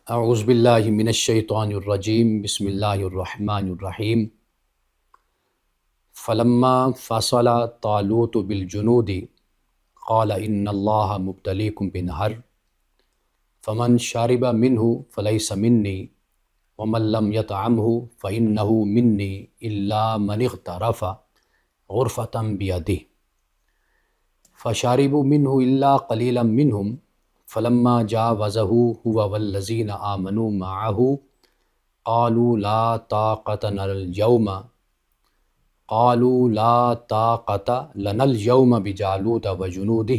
اعوذ باللہ من الشیطان الرجیم بسم اللہ الرحمن الرحیم فلما فصل طالوت بالجنود قال ان اللہ مبتلیکم بنہر فمن شرب منہ فلیس منی ومن لم یطعمہ فانہ منی الا من اغترف غرفۃ بیدہ فشربوا منہ الا قلیلا منہم فلما جاوزہ هو والذین آمنوا معہ قالوا لا طاقت لنا اليوم بجالوت وجنودہ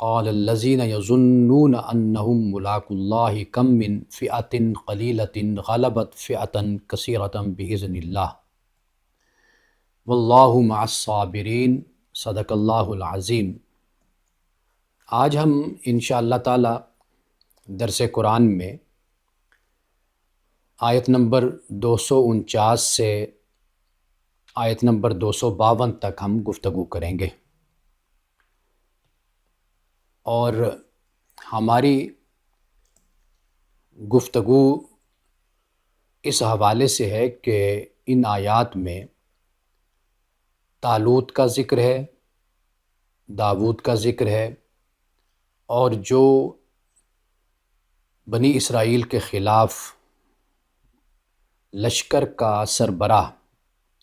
قال الذین یظنون انہم ملاقو اللہ کم من فئۃ قلیلۃ غلبت فئۃ کثیرۃ بإذن اللہ واللہ مع الصابرین۔ صدق اللہ العظیم۔ آج ہم انشاءاللہ تعالی درس قرآن میں آیت نمبر 249 سے آیت نمبر 252 تک ہم گفتگو کریں گے، اور ہماری گفتگو اس حوالے سے ہے کہ ان آیات میں طالوت کا ذکر ہے، داود کا ذکر ہے، اور جو بنی اسرائیل کے خلاف لشکر کا سربراہ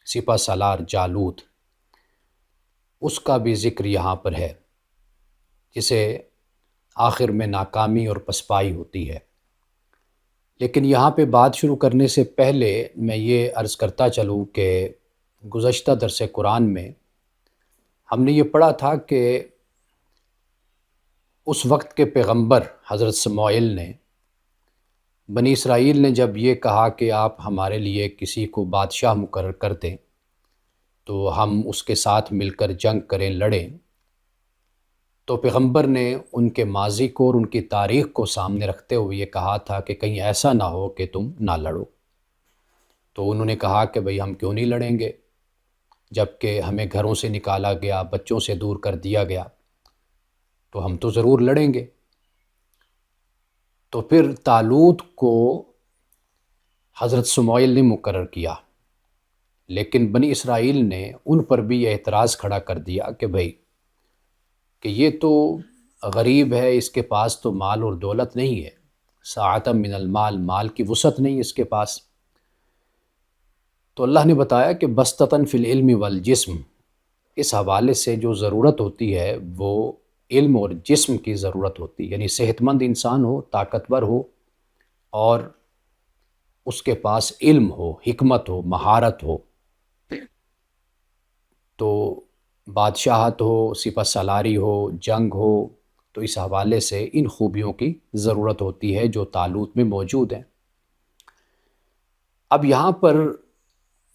سپہ سالار جالوت، اس کا بھی ذکر یہاں پر ہے، جسے آخر میں ناکامی اور پسپائی ہوتی ہے۔ لیکن یہاں پہ بات شروع کرنے سے پہلے میں یہ عرض کرتا چلوں کہ گزشتہ درس قرآن میں ہم نے یہ پڑھا تھا کہ اس وقت کے پیغمبر حضرت سموئیل نے بنی اسرائیل نے جب یہ کہا کہ آپ ہمارے لیے کسی کو بادشاہ مقرر کر دیں تو ہم اس کے ساتھ مل کر جنگ کریں، لڑیں، تو پیغمبر نے ان کے ماضی کو اور ان کی تاریخ کو سامنے رکھتے ہوئے یہ کہا تھا کہ کہیں ایسا نہ ہو کہ تم نہ لڑو۔ تو انہوں نے کہا کہ بھئی ہم کیوں نہیں لڑیں گے، جب کہ ہمیں گھروں سے نکالا گیا، بچوں سے دور کر دیا گیا، تو ہم تو ضرور لڑیں گے۔ تو پھر طالوت کو حضرت سموئیل نے مقرر کیا، لیکن بنی اسرائیل نے ان پر بھی یہ اعتراض کھڑا کر دیا کہ بھئی کہ یہ تو غریب ہے، اس کے پاس تو مال اور دولت نہیں ہے، ساعۃ من المال، مال کی وسعت نہیں اس کے پاس۔ تو اللہ نے بتایا کہ بسطۃ فی العلم والجسم، اس حوالے سے جو ضرورت ہوتی ہے وہ علم اور جسم کی ضرورت ہوتی ہے، یعنی صحت مند انسان ہو، طاقتور ہو، اور اس کے پاس علم ہو، حکمت ہو، مہارت ہو، تو بادشاہت ہو، سپہ سالاری ہو، جنگ ہو، تو اس حوالے سے ان خوبیوں کی ضرورت ہوتی ہے جو طالوت میں موجود ہیں۔ اب یہاں پر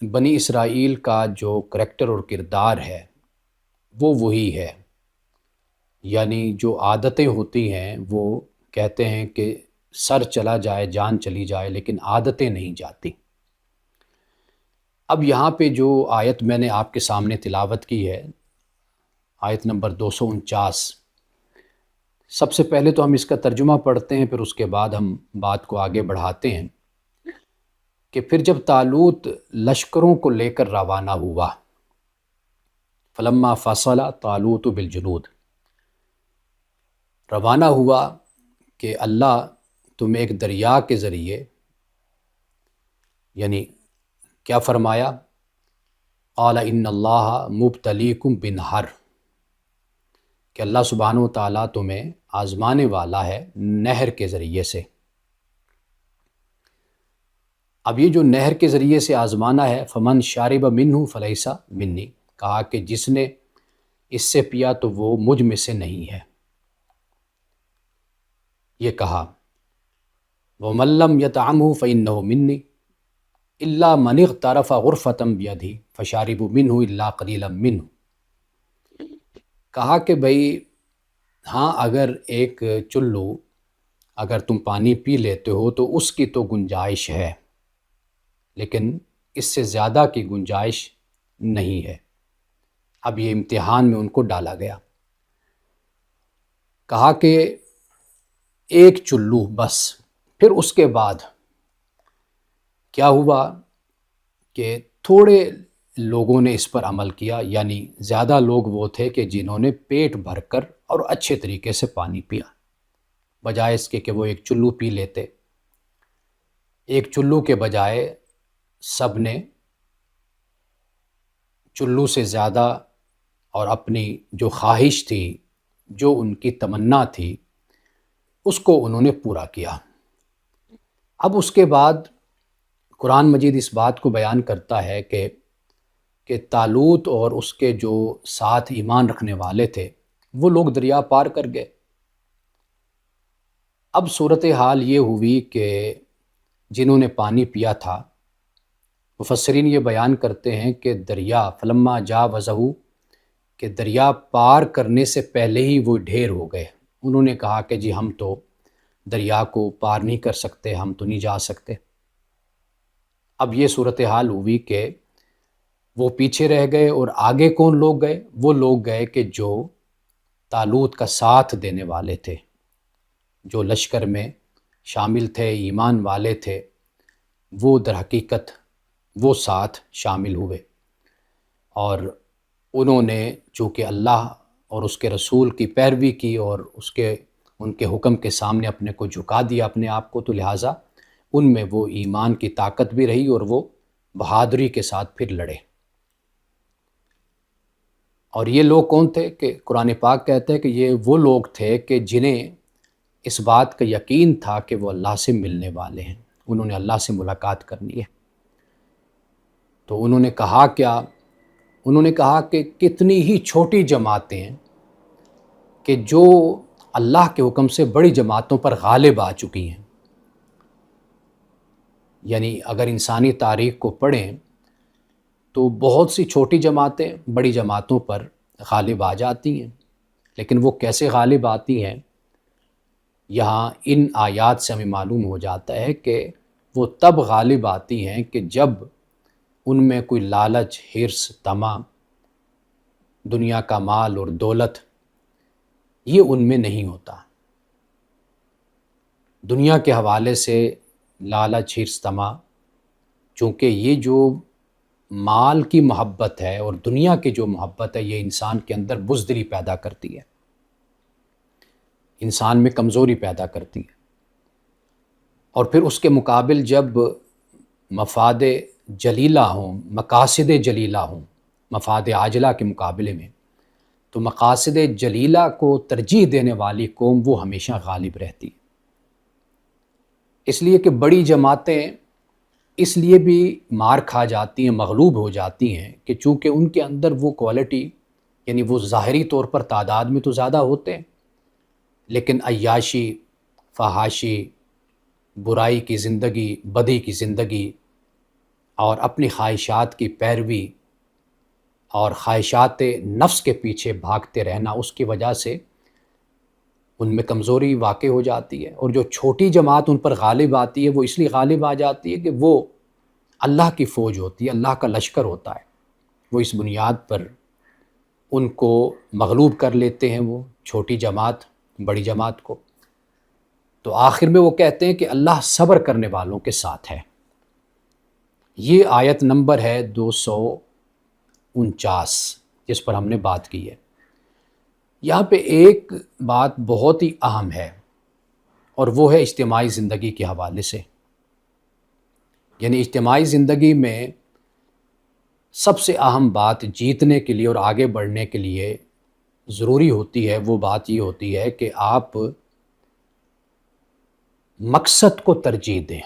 بنی اسرائیل کا جو کریکٹر اور کردار ہے وہ وہی ہے، یعنی جو عادتیں ہوتی ہیں وہ کہتے ہیں کہ سر چلا جائے جان چلی جائے، لیکن عادتیں نہیں جاتی۔ اب یہاں پہ جو آیت میں نے آپ کے سامنے تلاوت کی ہے، آیت نمبر 249، سب سے پہلے تو ہم اس کا ترجمہ پڑھتے ہیں، پھر اس کے بعد ہم بات کو آگے بڑھاتے ہیں کہ پھر جب طالوت لشکروں کو لے کر روانہ ہوا، فلما فصل طالوت بالجنود، روانہ ہوا کہ اللہ تمہیں ایک دریا کے ذریعے، یعنی کیا فرمایا، قال ان اللہ مبتلیکم بنہر، کہ اللہ سبحانہ و تعالیٰ تمہیں آزمانے والا ہے نہر کے ذریعے سے۔ اب یہ جو نہر کے ذریعے سے آزمانا ہے، فمن شارب منہ فلیس منی، کہا کہ جس نے اس سے پیا تو وہ مجھ میں سے نہیں ہے، یہ کہا، وَمَن لَّمْ يَطْعَمْهُ فَإِنَّهُ مِنِّي إِلَّا مَنِ اغْتَرَفَ غُرْفَةً بِيَدِهِ فَشَرِبُوا مِنْهُ إِلَّا قَلِيلًا مِّنْهُ، کہا کہ بھئی ہاں، اگر ایک چلو اگر تم پانی پی لیتے ہو تو اس کی تو گنجائش ہے، لیکن اس سے زیادہ کی گنجائش نہیں ہے۔ اب یہ امتحان میں ان کو ڈالا گیا، کہا کہ ایک چلو بس پھر اس کے بعد کیا ہوا کہ تھوڑے لوگوں نے اس پر عمل کیا، یعنی زیادہ لوگ وہ تھے کہ جنہوں نے پیٹ بھر کر اور اچھے طریقے سے پانی پیا، بجائے اس کے کہ وہ ایک چلو پی لیتے۔ ایک چلو کے بجائے سب نے چلو سے زیادہ اور اپنی جو خواہش تھی، جو ان کی تمنا تھی، اس کو انہوں نے پورا کیا۔ اب اس کے بعد قرآن مجید اس بات کو بیان کرتا ہے کہ طالوت اور اس کے جو ساتھ ایمان رکھنے والے تھے وہ لوگ دریا پار کر گئے۔ اب صورتحال یہ ہوئی کہ جنہوں نے پانی پیا تھا، مفسرین یہ بیان کرتے ہیں کہ دریا فلما جاوزہ، کہ دریا پار کرنے سے پہلے ہی وہ ڈھیر ہو گئے۔ انہوں نے کہا کہ جی ہم تو دریا کو پار نہیں کر سکتے، ہم تو نہیں جا سکتے۔ اب یہ صورتحال ہوئی کہ وہ پیچھے رہ گئے، اور آگے کون لوگ گئے؟ وہ لوگ گئے کہ جو طالوت کا ساتھ دینے والے تھے، جو لشکر میں شامل تھے، ایمان والے تھے، وہ در حقیقت وہ ساتھ شامل ہوئے، اور انہوں نے چونکہ اللہ اور اس کے رسول کی پیروی کی اور ان کے حکم کے سامنے اپنے کو جھکا دیا، اپنے آپ کو، تو لہٰذا ان میں وہ ایمان کی طاقت بھی رہی اور وہ بہادری کے ساتھ پھر لڑے۔ اور یہ لوگ کون تھے؟ کہ قرآن پاک کہتے ہیں کہ یہ وہ لوگ تھے کہ جنہیں اس بات کا یقین تھا کہ وہ اللہ سے ملنے والے ہیں، انہوں نے اللہ سے ملاقات کرنی ہے۔ تو انہوں نے کہا کیا؟ انہوں نے کہا کہ کتنی ہی چھوٹی جماعتیں ہیں کہ جو اللہ کے حکم سے بڑی جماعتوں پر غالب آ چکی ہیں۔ یعنی اگر انسانی تاریخ کو پڑھیں تو بہت سی چھوٹی جماعتیں بڑی جماعتوں پر غالب آ جاتی ہیں، لیکن وہ کیسے غالب آتی ہیں؟ یہاں ان آیات سے ہمیں معلوم ہو جاتا ہے کہ وہ تب غالب آتی ہیں کہ جب ان میں کوئی لالچ، حرص، طمع، دنیا کا مال اور دولت یہ ان میں نہیں ہوتا۔ دنیا کے حوالے سے لالچ، حرص، طمع، چونکہ یہ جو مال کی محبت ہے اور دنیا کی جو محبت ہے، یہ انسان کے اندر بزدلی پیدا کرتی ہے، انسان میں کمزوری پیدا کرتی ہے۔ اور پھر اس کے مقابل جب مفاد جلیلہ ہوں، مقاصد جلیلہ ہوں، مفاد عاجلہ کے مقابلے میں، تو مقاصد جلیلہ کو ترجیح دینے والی قوم وہ ہمیشہ غالب رہتی ہے۔ اس لیے کہ بڑی جماعتیں اس لیے بھی مار کھا جاتی ہیں، مغلوب ہو جاتی ہیں کہ چونکہ ان کے اندر وہ کوالٹی، یعنی وہ ظاہری طور پر تعداد میں تو زیادہ ہوتے ہیں، لیکن عیاشی، فحاشی، برائی کی زندگی، بدی کی زندگی اور اپنی خواہشات کی پیروی اور خواہشات نفس کے پیچھے بھاگتے رہنا، اس کی وجہ سے ان میں کمزوری واقع ہو جاتی ہے۔ اور جو چھوٹی جماعت ان پر غالب آتی ہے، وہ اس لیے غالب آ جاتی ہے کہ وہ اللہ کی فوج ہوتی ہے، اللہ کا لشکر ہوتا ہے۔ وہ اس بنیاد پر ان کو مغلوب کر لیتے ہیں، وہ چھوٹی جماعت بڑی جماعت کو۔ تو آخر میں وہ کہتے ہیں کہ اللہ صبر کرنے والوں کے ساتھ ہے۔ یہ آیت نمبر ہے 249 جس پر ہم نے بات کی ہے۔ یہاں پہ ایک بات بہت ہی اہم ہے، اور وہ ہے اجتماعی زندگی کے حوالے سے۔ یعنی اجتماعی زندگی میں سب سے اہم بات جیتنے کے لیے اور آگے بڑھنے کے لیے ضروری ہوتی ہے، وہ بات یہ ہوتی ہے کہ آپ مقصد کو ترجیح دیں۔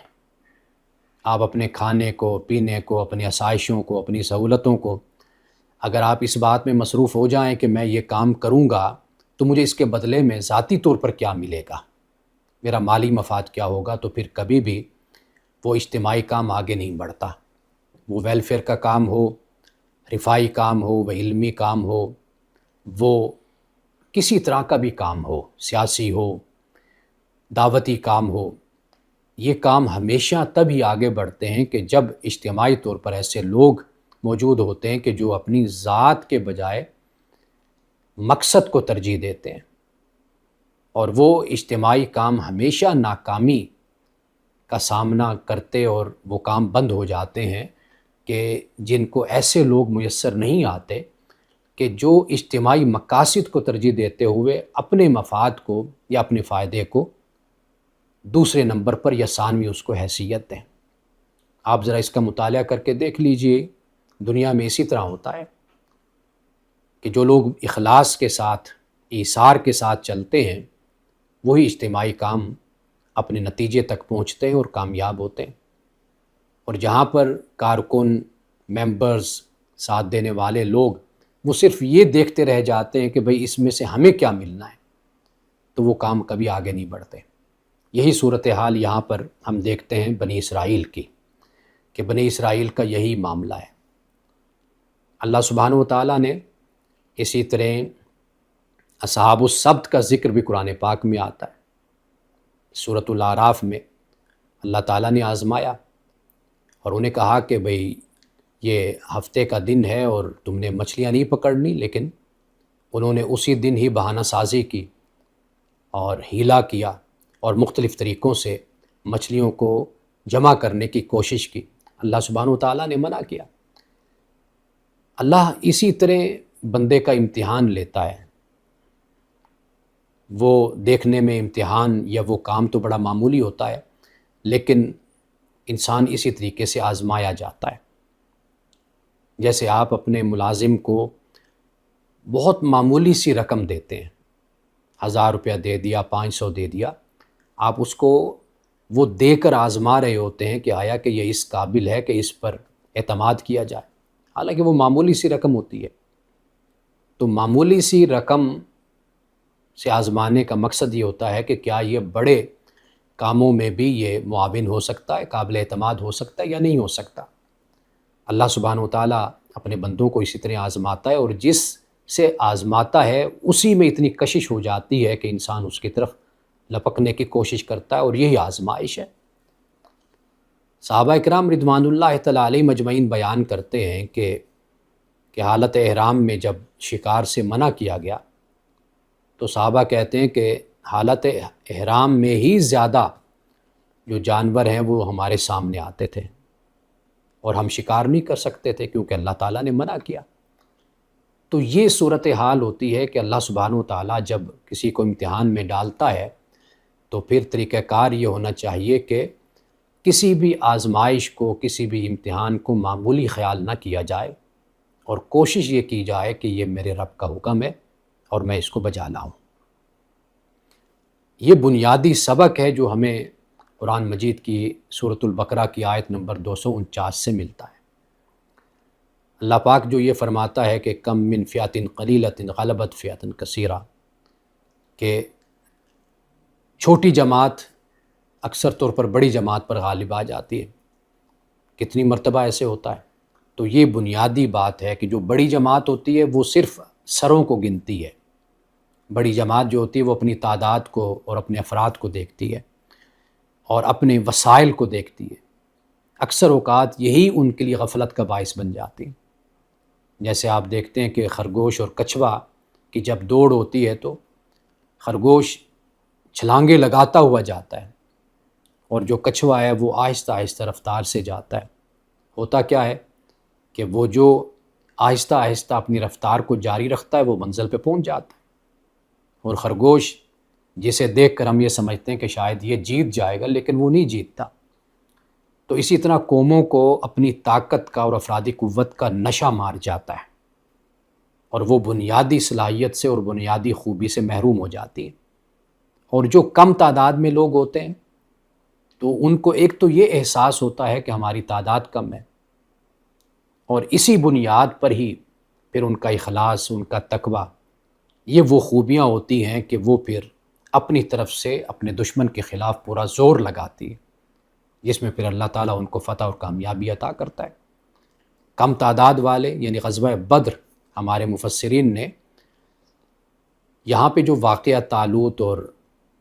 آپ اپنے کھانے کو، پینے کو، اپنی آسائشوں کو، اپنی سہولتوں کو، اگر آپ اس بات میں مصروف ہو جائیں کہ میں یہ کام کروں گا تو مجھے اس کے بدلے میں ذاتی طور پر کیا ملے گا، میرا مالی مفاد کیا ہوگا، تو پھر کبھی بھی وہ اجتماعی کام آگے نہیں بڑھتا۔ وہ ویلفیئر کا کام ہو، رفائی کام ہو، وہ علمی کام ہو، وہ کسی طرح کا بھی کام ہو، سیاسی ہو، دعوتی کام ہو، یہ کام ہمیشہ تب ہی آگے بڑھتے ہیں کہ جب اجتماعی طور پر ایسے لوگ موجود ہوتے ہیں کہ جو اپنی ذات کے بجائے مقصد کو ترجیح دیتے ہیں، اور وہ اجتماعی کام ہمیشہ ناکامی کا سامنا کرتے اور وہ کام بند ہو جاتے ہیں کہ جن کو ایسے لوگ میسر نہیں آتے کہ جو اجتماعی مقاصد کو ترجیح دیتے ہوئے اپنے مفاد کو یا اپنے فائدے کو دوسرے نمبر پر یا ثانوی اس کو حیثیت دیں۔ آپ ذرا اس کا مطالعہ کر کے دیکھ لیجئے، دنیا میں اسی طرح ہوتا ہے کہ جو لوگ اخلاص کے ساتھ، ایثار کے ساتھ چلتے ہیں، وہی اجتماعی کام اپنے نتیجے تک پہنچتے ہیں اور کامیاب ہوتے ہیں۔ اور جہاں پر کارکن، ممبرز، ساتھ دینے والے لوگ وہ صرف یہ دیکھتے رہ جاتے ہیں کہ بھئی اس میں سے ہمیں کیا ملنا ہے، تو وہ کام کبھی آگے نہیں بڑھتے۔ یہی صورتحال یہاں پر ہم دیکھتے ہیں بنی اسرائیل کی، کہ بنی اسرائیل کا یہی معاملہ ہے۔ اللہ سبحانہ وتعالیٰ نے اسی طرح اصحاب السبت کا ذکر بھی قرآن پاک میں آتا ہے۔ سورۃ الاعراف میں اللہ تعالیٰ نے آزمایا اور انہیں کہا کہ بھئی یہ ہفتے کا دن ہے اور تم نے مچھلیاں نہیں پکڑنی، لیکن انہوں نے اسی دن ہی بہانہ سازی کی اور ہیلا کیا اور مختلف طریقوں سے مچھلیوں کو جمع کرنے کی کوشش کی۔ اللہ سبحانہ وتعالیٰ نے منع کیا۔ اللہ اسی طرح بندے کا امتحان لیتا ہے۔ وہ دیکھنے میں امتحان یا وہ کام تو بڑا معمولی ہوتا ہے، لیکن انسان اسی طریقے سے آزمایا جاتا ہے۔ جیسے آپ اپنے ملازم کو بہت معمولی سی رقم دیتے ہیں، 1000 روپیہ دے دیا، 500 دے دیا، آپ اس کو وہ دے کر آزما رہے ہوتے ہیں کہ آیا کہ یہ اس قابل ہے کہ اس پر اعتماد کیا جائے، حالانکہ وہ معمولی سی رقم ہوتی ہے۔ تو معمولی سی رقم سے آزمانے کا مقصد یہ ہوتا ہے کہ کیا یہ بڑے کاموں میں بھی یہ معاون ہو سکتا ہے، قابل اعتماد ہو سکتا ہے یا نہیں ہو سکتا۔ اللہ سبحانہ وتعالیٰ اپنے بندوں کو اسی طرح آزماتا ہے، اور جس سے آزماتا ہے اسی میں اتنی کشش ہو جاتی ہے کہ انسان اس کی طرف لپکنے کی کوشش کرتا ہے، اور یہی آزمائش ہے۔ صحابہ اکرام رضوان اللہ تعالیٰ علیہ مجمعین بیان کرتے ہیں کہ حالت احرام میں جب شکار سے منع کیا گیا تو صحابہ کہتے ہیں کہ حالت احرام میں ہی زیادہ جو جانور ہیں وہ ہمارے سامنے آتے تھے اور ہم شکار نہیں کر سکتے تھے کیونکہ اللہ تعالیٰ نے منع کیا۔ تو یہ صورتحال ہوتی ہے کہ اللہ سبحانہ وتعالیٰ جب کسی کو امتحان میں ڈالتا ہے تو پھر طریقہ کار یہ ہونا چاہیے کہ کسی بھی آزمائش کو، کسی بھی امتحان کو معمولی خیال نہ کیا جائے، اور کوشش یہ کی جائے کہ یہ میرے رب کا حکم ہے اور میں اس کو بجا لاؤں۔ یہ بنیادی سبق ہے جو ہمیں قرآن مجید کی سورۃ البقرہ کی آیت نمبر 249 سے ملتا ہے۔ اللہ پاک جو یہ فرماتا ہے کہ کم من فئۃ قلیلۃ غلبت فئۃ کثیرہ، کہ چھوٹی جماعت اکثر طور پر بڑی جماعت پر غالب آ جاتی ہے۔ کتنی مرتبہ ایسے ہوتا ہے؟ تو یہ بنیادی بات ہے کہ جو بڑی جماعت ہوتی ہے وہ صرف سروں کو گنتی ہے۔ بڑی جماعت جو ہوتی ہے وہ اپنی تعداد کو اور اپنے افراد کو دیکھتی ہے اور اپنے وسائل کو دیکھتی ہے۔ اکثر اوقات یہی ان کے لیے غفلت کا باعث بن جاتی ہے۔ جیسے آپ دیکھتے ہیں کہ خرگوش اور کچھوا کی جب دوڑ ہوتی ہے تو خرگوش چھلانگیں لگاتا ہوا جاتا ہے اور جو کچھوا ہے وہ آہستہ آہستہ رفتار سے جاتا ہے۔ ہوتا کیا ہے کہ وہ جو آہستہ آہستہ اپنی رفتار کو جاری رکھتا ہے وہ منزل پہ پہنچ جاتا ہے، اور خرگوش جسے دیکھ کر ہم یہ سمجھتے ہیں کہ شاید یہ جیت جائے گا، لیکن وہ نہیں جیتتا۔ تو اسی طرح قوموں کو اپنی طاقت کا اور افرادی قوت کا نشہ مار جاتا ہے، اور وہ بنیادی صلاحیت سے اور بنیادی خوبی سے محروم ہو جاتی ہے۔ اور جو کم تعداد میں لوگ ہوتے ہیں تو ان کو ایک تو یہ احساس ہوتا ہے کہ ہماری تعداد کم ہے، اور اسی بنیاد پر ہی پھر ان کا اخلاص، ان کا تقویٰ، یہ وہ خوبیاں ہوتی ہیں کہ وہ پھر اپنی طرف سے اپنے دشمن کے خلاف پورا زور لگاتی ہے، جس میں پھر اللہ تعالیٰ ان کو فتح اور کامیابی عطا کرتا ہے۔ کم تعداد والے یعنی غزوہ بدر، ہمارے مفسرین نے یہاں پہ جو واقعہ طالوت اور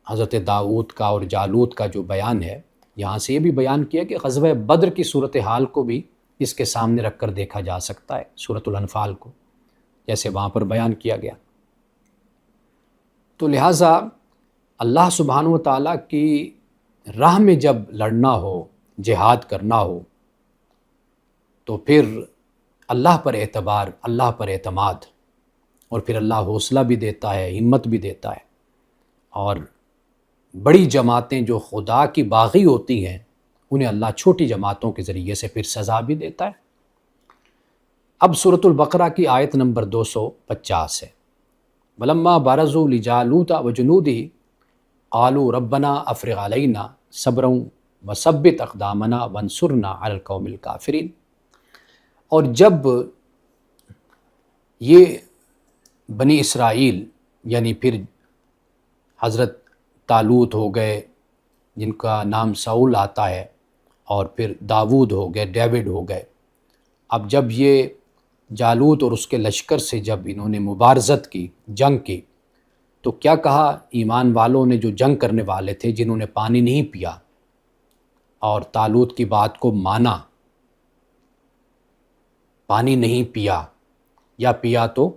حضرت داؤد کا اور جالوت کا جو بیان ہے، یہاں سے یہ بھی بیان کیا کہ غزوہ بدر کی صورتحال کو بھی اس کے سامنے رکھ کر دیکھا جا سکتا ہے، سورۃ الانفال کو، جیسے وہاں پر بیان کیا گیا۔ تو لہٰذا اللہ سبحانہ و تعالیٰ کی راہ میں جب لڑنا ہو، جہاد کرنا ہو، تو پھر اللہ پر اعتبار، اللہ پر اعتماد، اور پھر اللہ حوصلہ بھی دیتا ہے، ہمت بھی دیتا ہے، اور بڑی جماعتیں جو خدا کی باغی ہوتی ہیں انہیں اللہ چھوٹی جماعتوں کے ذریعے سے پھر سزا بھی دیتا ہے۔ اب سورۃ البقرہ کی آیت نمبر 250 ہے، وَلَمَّا بَرَزُوا لِجَالُوتَ وَجُنُودِهِ قَالُوا رَبَّنَا أَفْرِغْ عَلَيْنَا صَبْرًا وَثَبِّتْ أَقْدَامَنَا وَانصُرْنَا عَلَى الْقَوْمِ الْكَافِرِينَ۔ اور جب یہ بنی اسرائیل، یعنی پھر حضرت طالوت ہو گئے جن کا نام ساؤل آتا ہے، اور پھر داود ہو گئے، ڈیوڈ ہو گئے، اب جب یہ جالوت اور اس کے لشکر سے جب انہوں نے مبارزت کی، جنگ کی، تو کیا کہا ایمان والوں نے جو جنگ کرنے والے تھے، جنہوں نے پانی نہیں پیا اور طالوت کی بات کو مانا، پانی نہیں پیا، یا پیا تو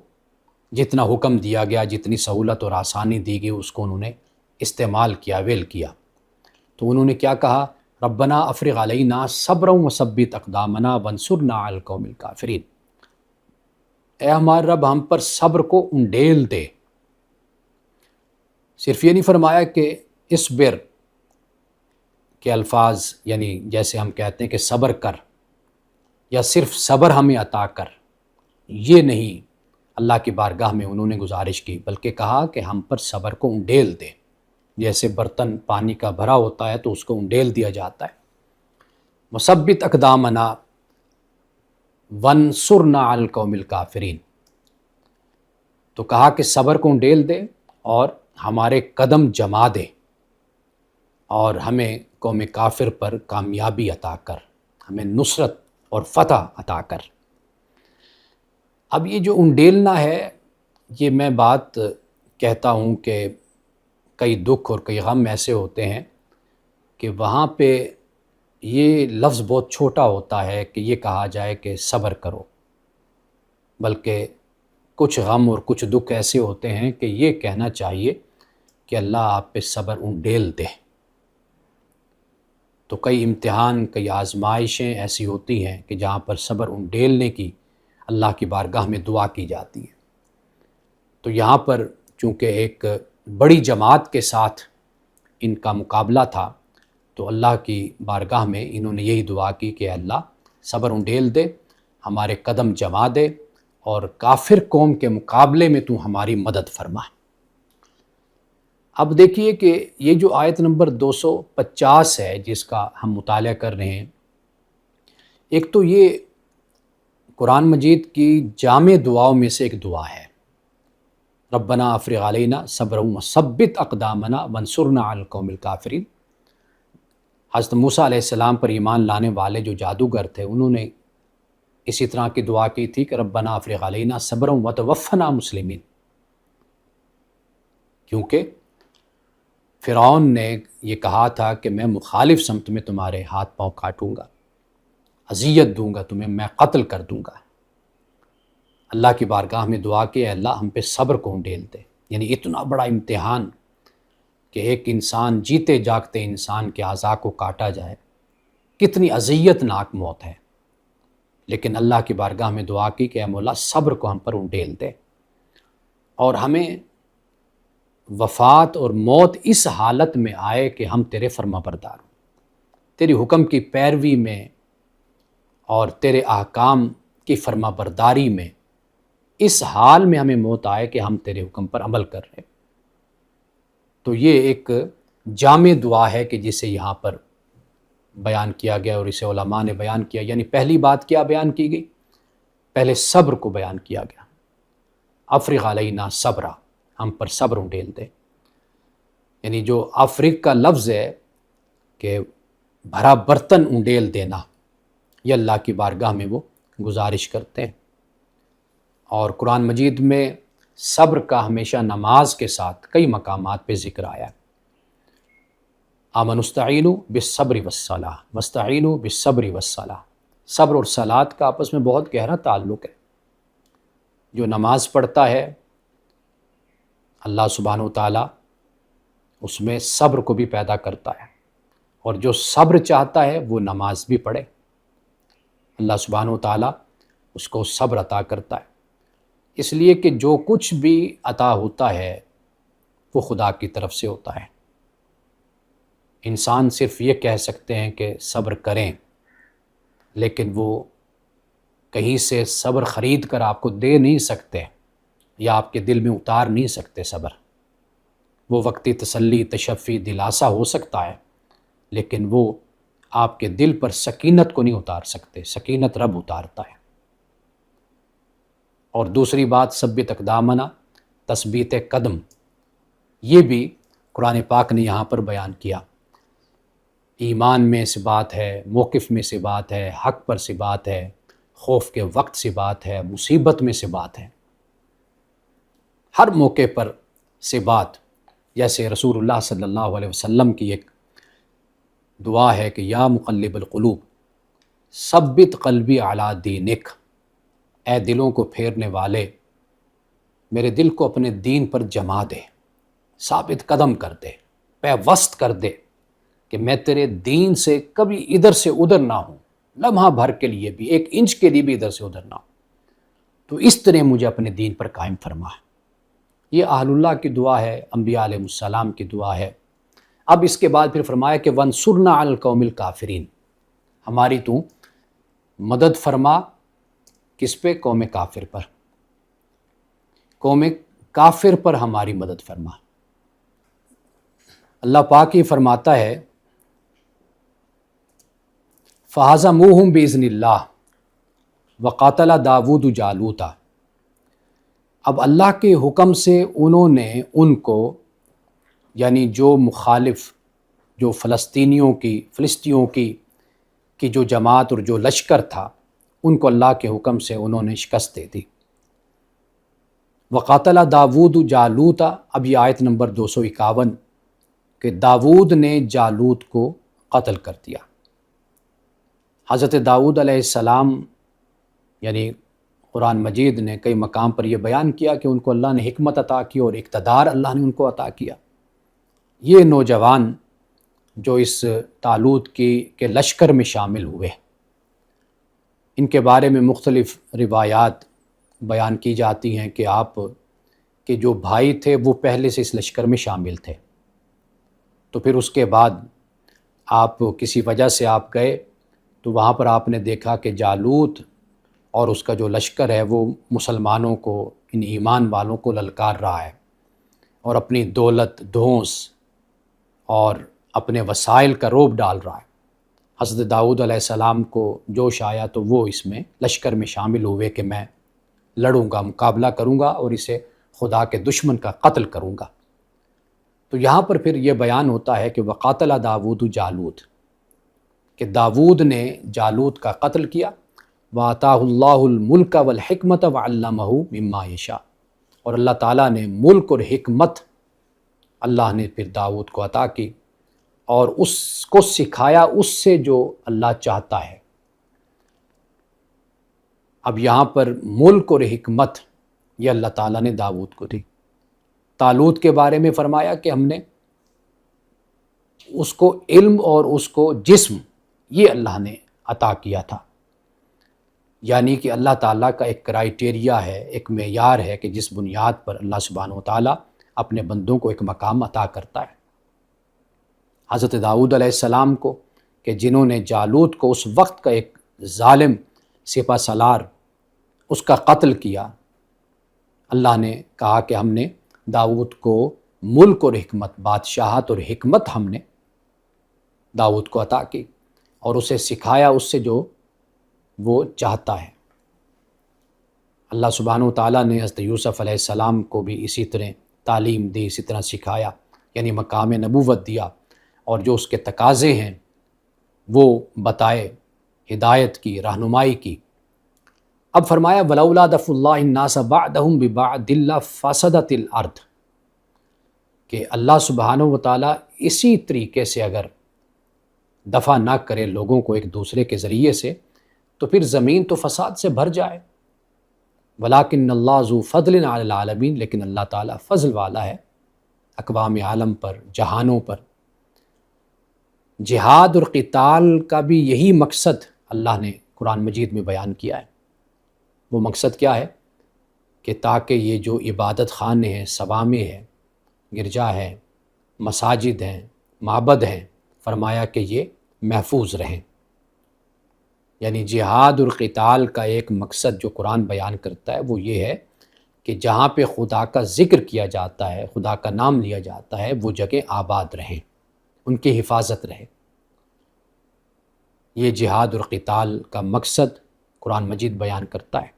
جتنا حکم دیا گیا، جتنی سہولت اور آسانی دی گئی اس کو انہوں نے استعمال کیا، ویل کیا، تو انہوں نے کیا کہا، ربنا افرغ علینا صبرا وثبت اقدامنا وانصرنا علی القوم الکافرین، اے ہمارے رب ہم پر صبر کو انڈیل دے۔ صرف یہ نہیں فرمایا کہ اصبر کے الفاظ، یعنی جیسے ہم کہتے ہیں کہ صبر کر، یا صرف صبر ہمیں عطا کر، یہ نہیں اللہ کی بارگاہ میں انہوں نے گزارش کی، بلکہ کہا کہ ہم پر صبر کو انڈیل دے، جیسے برتن پانی کا بھرا ہوتا ہے تو اس کو انڈیل دیا جاتا ہے۔ مثبت اقدامنا وانصرنا علی القوم الکافرین، تو کہا کہ صبر کو انڈیل دے اور ہمارے قدم جما دے، اور ہمیں قوم کافر پر کامیابی عطا کر، ہمیں نصرت اور فتح عطا کر۔ اب یہ جو انڈیلنا ہے، یہ میں بات کہتا ہوں کہ کئی دکھ اور کئی غم ایسے ہوتے ہیں کہ وہاں پہ یہ لفظ بہت چھوٹا ہوتا ہے کہ یہ کہا جائے کہ صبر کرو، بلکہ کچھ غم اور کچھ دکھ ایسے ہوتے ہیں کہ یہ کہنا چاہیے کہ اللہ آپ پہ صبر انڈیل دے۔ تو کئی امتحان، کئی آزمائشیں ایسی ہوتی ہیں کہ جہاں پر صبر انڈیلنے کی اللہ کی بارگاہ میں دعا کی جاتی ہے۔ تو یہاں پر چونکہ ایک بڑی جماعت کے ساتھ ان کا مقابلہ تھا، تو اللہ کی بارگاہ میں انہوں نے یہی دعا کی کہ اللہ صبر انڈیل دے، ہمارے قدم جما دے، اور کافر قوم کے مقابلے میں تو ہماری مدد فرما۔ اب دیکھیے کہ یہ جو آیت نمبر 250 ہے جس کا ہم مطالعہ کر رہے ہیں، ایک تو یہ قرآن مجید کی جامع دعاؤں میں سے ایک دعا ہے، ربنا افرغ علینا صبرا وثبت اقدامنا وانصرنا علی القوم الکافرین۔ حضرت موسیٰ علیہ السلام پر ایمان لانے والے جو جادوگر تھے، انہوں نے اسی طرح کی دعا کی تھی کہ ربنا افرغ علینا صبرا وتوفنا مسلمین، کیونکہ فرعون نے یہ کہا تھا کہ میں مخالف سمت میں تمہارے ہاتھ پاؤں کاٹوں گا، اذیت دوں گا تمہیں، میں قتل کر دوں گا۔ اللہ کی بارگاہ میں دعا کہ اے اللہ ہم پہ صبر کو انڈیل دے، یعنی اتنا بڑا امتحان کہ ایک انسان، جیتے جاگتے انسان کے اعضاء کو کاٹا جائے، کتنی اذیت ناک موت ہے، لیکن اللہ کی بارگاہ میں دعا کی کہ اے مولا صبر کو ہم پر انڈیل دے، اور ہمیں وفات اور موت اس حالت میں آئے کہ ہم تیرے فرما بردار ہوں، تیری حکم کی پیروی میں اور تیرے احکام کی فرما برداری میں، اس حال میں ہمیں موت آئے کہ ہم تیرے حکم پر عمل کر رہے۔ تو یہ ایک جامع دعا ہے کہ جسے یہاں پر بیان کیا گیا، اور اسے علماء نے بیان کیا، یعنی پہلی بات کیا بیان کی گئی، پہلے صبر کو بیان کیا گیا، افرغ علینا صبرا، ہم پر صبر انڈیل دے، یعنی جو افرغ کا لفظ ہے کہ بھرا برتن انڈیل دینا، یہ اللہ کی بارگاہ میں وہ گزارش کرتے ہیں۔ اور قرآن مجید میں صبر کا ہمیشہ نماز کے ساتھ کئی مقامات پہ ذکر آیا ہے، آمنوا بالصبر والصلاۃ واستعینوا بالصبر والصلاۃ، صبر اور صلاۃ کا آپس میں بہت گہرا تعلق ہے۔ جو نماز پڑھتا ہے اللہ سبحانہ و تعالیٰ اس میں صبر کو بھی پیدا کرتا ہے، اور جو صبر چاہتا ہے وہ نماز بھی پڑھے، اللہ سبحانہ و تعالیٰ اس کو صبر عطا کرتا ہے۔ اس لیے کہ جو کچھ بھی عطا ہوتا ہے وہ خدا کی طرف سے ہوتا ہے۔ انسان صرف یہ کہہ سکتے ہیں کہ صبر کریں، لیکن وہ کہیں سے صبر خرید کر آپ کو دے نہیں سکتے یا آپ کے دل میں اتار نہیں سکتے صبر۔ وہ وقتی تسلی، تشفی، دلاسا ہو سکتا ہے، لیکن وہ آپ کے دل پر سکینت کو نہیں اتار سکتے، سکینت رب اتارتا ہے۔ اور دوسری بات، ثبت اقدامنا، تثبیت قدم، یہ بھی قرآن پاک نے یہاں پر بیان کیا۔ ایمان میں سے بات ہے، موقف میں سے بات ہے، حق پر سے بات ہے، خوف کے وقت سے بات ہے، مصیبت میں سے بات ہے، ہر موقع پر سے بات۔ جیسے رسول اللہ صلی اللہ علیہ وسلم کی ایک دعا ہے کہ یا مقلب القلوب ثبت قلبی علی دینک، اے دلوں کو پھیرنے والے میرے دل کو اپنے دین پر جما دے، ثابت قدم کر دے، پیوست کر دے کہ میں تیرے دین سے کبھی ادھر سے ادھر نہ ہوں، لمحہ بھر کے لیے بھی، 1 انچ کے لیے بھی ادھر سے ادھر نہ ہوں۔ تو اس طرح مجھے اپنے دین پر قائم فرما۔ یہ اہل اللہ کی دعا ہے، انبیاء علیہ السلام کی دعا ہے۔ اب اس کے بعد پھر فرمایا کہ وَانصُرْنَا عَلَى الْقَوْمِ الْكَافِرِينَ، ہماری تو مدد فرما کس پہ؟ قوم کافر پر، قوم کافر پر ہماری مدد فرما۔ اللہ پاک ہی فرماتا ہے فَهَزَمُوهُمْ بِإِذْنِ اللَّهِ وَقَاتَلَ دَاوُودُ جَالُوتَ، اب اللہ کے حکم سے انہوں نے ان کو، یعنی جو مخالف، جو فلسطینیوں کی جو جماعت اور جو لشکر تھا، ان کو اللہ کے حکم سے انہوں نے شکست دے دی۔ وقاتل داود جالوت، اب یہ آیت نمبر 251 کہ داود نے جالوت کو قتل کر دیا۔ حضرت داود علیہ السلام، یعنی قرآن مجید نے کئی مقام پر یہ بیان کیا کہ ان کو اللہ نے حکمت عطا کی اور اقتدار اللہ نے ان کو عطا کیا۔ یہ نوجوان جو اس طالوت کے لشکر میں شامل ہوئے، ان کے بارے میں مختلف روایات بیان کی جاتی ہیں کہ آپ کے جو بھائی تھے وہ پہلے سے اس لشکر میں شامل تھے، تو پھر اس کے بعد آپ کسی وجہ سے آپ گئے تو وہاں پر آپ نے دیکھا کہ جالوت اور اس کا جو لشکر ہے وہ مسلمانوں کو، ان ایمان والوں کو للکار رہا ہے اور اپنی دولت، دھونس اور اپنے وسائل کا روب ڈال رہا ہے۔ حضرت داؤد علیہ السلام کو جوش آیا تو وہ اس میں لشکر میں شامل ہوئے کہ میں لڑوں گا، مقابلہ کروں گا اور اسے خدا کے دشمن کا قتل کروں گا۔ تو یہاں پر پھر یہ بیان ہوتا ہے کہ وقاتل داود جالوت، کہ داود نے جالوت کا قتل کیا۔ وَآتَاهُ اللَّهُ الْمُلْكَ وَالْحِكْمَةَ وَعَلَّمَهُ مِمَّا يَشَاءُ، اور اللہ تعالیٰ نے ملک اور حکمت اللہ نے پھر داود کو عطا کی اور اس کو سکھایا اس سے جو اللہ چاہتا ہے۔ اب یہاں پر ملک اور حکمت یہ اللہ تعالیٰ نے داود کو دی۔ طالوت کے بارے میں فرمایا کہ ہم نے اس کو علم اور اس کو جسم یہ اللہ نے عطا کیا تھا، یعنی کہ اللہ تعالیٰ کا ایک کرائیٹیریا ہے، ایک معیار ہے کہ جس بنیاد پر اللہ سبحانہ و تعالیٰ اپنے بندوں کو ایک مقام عطا کرتا ہے۔ حضرت داؤد علیہ السلام کو کہ جنہوں نے جالوت کو، اس وقت کا ایک ظالم سپہ سالار، اس کا قتل کیا، اللہ نے کہا کہ ہم نے داؤد کو ملک اور حکمت، بادشاہت اور حکمت ہم نے داؤد کو عطا کی اور اسے سکھایا اس سے جو وہ چاہتا ہے۔ اللہ سبحانہ و تعالیٰ نے حضرت یوسف علیہ السلام کو بھی اسی طرح تعلیم دی، اسی طرح سکھایا، یعنی مقام نبوت دیا اور جو اس کے تقاضے ہیں وہ بتائے، ہدایت کی، رہنمائی کی۔ اب فرمایا وَلَوْلَا دَفْعُ اللَّهِ النَّاسَ بَعْضَهُم بِبَعْضٍ لَفَسَدَتِ الْأَرْضُ، کہ اللہ سبحانہ و تعالیٰ اسی طریقے سے اگر دفع نہ کرے لوگوں کو ایک دوسرے کے ذریعے سے تو پھر زمین تو فساد سے بھر جائے۔ وَلَٰكِنَّ اللَّهَ ذُو فَضْلٍ عَلَى الْعَالَمِينَ، لیکن اللہ تعالیٰ فضل والا ہے اقوام عالم پر، جہانوں پر۔ جہاد اور قتال کا بھی یہی مقصد اللہ نے قرآن مجید میں بیان کیا ہے۔ وہ مقصد کیا ہے؟ کہ تاکہ یہ جو عبادت خانے ہیں، صوامع ہیں، گرجا ہے، مساجد ہیں، معبد ہیں، فرمایا کہ یہ محفوظ رہیں۔ یعنی جہاد اور قتال کا ایک مقصد جو قرآن بیان کرتا ہے وہ یہ ہے کہ جہاں پہ خدا کا ذکر کیا جاتا ہے، خدا کا نام لیا جاتا ہے، وہ جگہ آباد رہیں، ان کی حفاظت رہے۔ یہ جہاد اور قتال کا مقصد قرآن مجید بیان کرتا ہے۔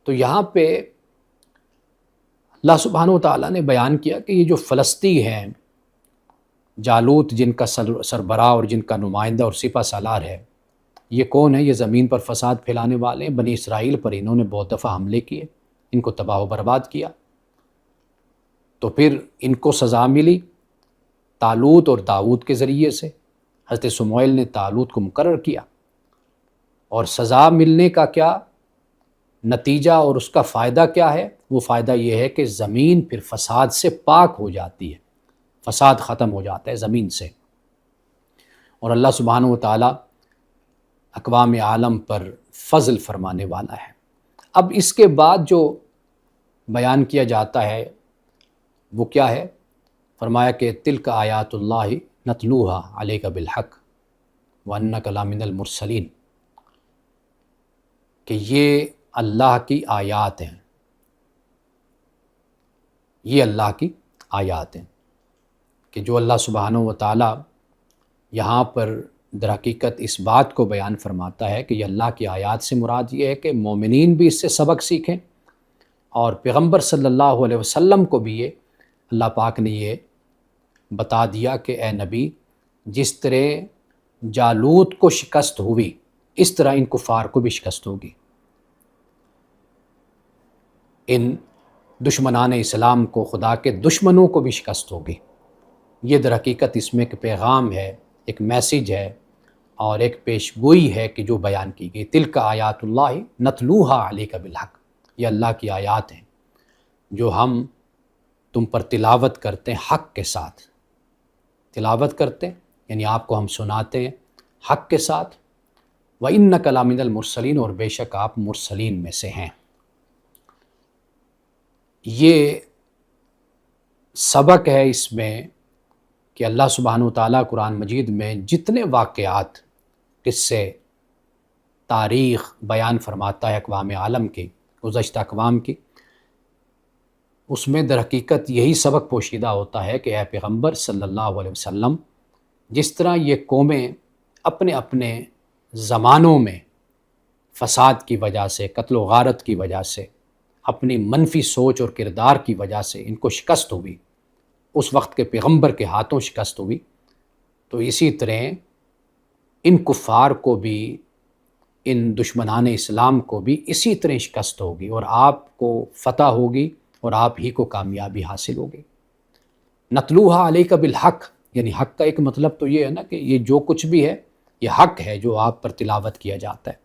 تو یہاں پہ اللہ سبحانہ و تعالیٰ نے بیان کیا کہ یہ جو فلسطی ہیں، جالوت جن کا سربراہ اور جن کا نمائندہ اور سپہ سالار ہے، یہ کون ہے؟ یہ زمین پر فساد پھیلانے والے ہیں۔ بنی اسرائیل پر انہوں نے بہت دفعہ حملے کیے، ان کو تباہ و برباد کیا، تو پھر ان کو سزا ملی طالوت اور داؤد کے ذریعے سے۔ حضرت سموئیل نے طالوت کو مقرر کیا، اور سزا ملنے کا کیا نتیجہ اور اس کا فائدہ کیا ہے؟ وہ فائدہ یہ ہے کہ زمین پھر فساد سے پاک ہو جاتی ہے، فساد ختم ہو جاتا ہے زمین سے، اور اللہ سبحانہ و تعالیٰ اقوام عالم پر فضل فرمانے والا ہے۔ اب اس کے بعد جو بیان کیا جاتا ہے وہ کیا ہے؟ فرمایا کہ تلک آیات اللہ نتلوها علیک بالحق وانک لمن المرسلین، کہ یہ اللہ کی آیات ہیں، یہ اللہ کی آیات ہیں، کہ جو اللہ سبحانہ و تعالیٰ یہاں پر در حقیقت اس بات کو بیان فرماتا ہے کہ یہ اللہ کی آیات سے مراد یہ ہے کہ مومنین بھی اس سے سبق سیکھیں، اور پیغمبر صلی اللہ علیہ وسلم کو بھی یہ اللہ پاک نے یہ بتا دیا کہ اے نبی، جس طرح جالوت کو شکست ہوئی اس طرح ان کفار کو بھی شکست ہوگی، ان دشمنان اسلام کو، خدا کے دشمنوں کو بھی شکست ہوگی۔ یہ در حقیقت اس میں ایک پیغام ہے، ایک میسیج ہے، اور ایک پیشگوئی ہے کہ جو بیان کی گئی۔ تلک آیات اللہ نتلوها علیک بالحق، یہ اللہ کی آیات ہیں جو ہم تم پر تلاوت کرتے ہیں حق کے ساتھ۔ تلاوت کرتے ہیں یعنی آپ کو ہم سناتے ہیں حق کے ساتھ۔ وَإِنَّكَ لَمِنَ الْمُرْسَلِينَ، اور بے شک آپ مرسلین میں سے ہیں۔ یہ سبق ہے اس میں کہ اللہ سبحانہ و تعالیٰ قرآن مجید میں جتنے واقعات، قصے، تاریخ بیان فرماتا ہے اقوام عالم کی، گزشتہ اقوام کی، اس میں در حقیقت یہی سبق پوشیدہ ہوتا ہے کہ اے پیغمبر صلی اللہ علیہ وسلم، جس طرح یہ قومیں اپنے اپنے زمانوں میں فساد کی وجہ سے، قتل و غارت کی وجہ سے، اپنی منفی سوچ اور کردار کی وجہ سے ان کو شکست ہوئی، اس وقت کے پیغمبر کے ہاتھوں شکست ہوئی، تو اسی طرح ان کفار کو بھی، ان دشمنان اسلام کو بھی اسی طرح شکست ہوگی، اور آپ کو فتح ہوگی اور آپ ہی کو کامیابی حاصل ہوگی۔ نتلوها علیک بالحق، یعنی حق کا ایک مطلب تو یہ ہے نا کہ یہ جو کچھ بھی ہے یہ حق ہے جو آپ پر تلاوت کیا جاتا ہے،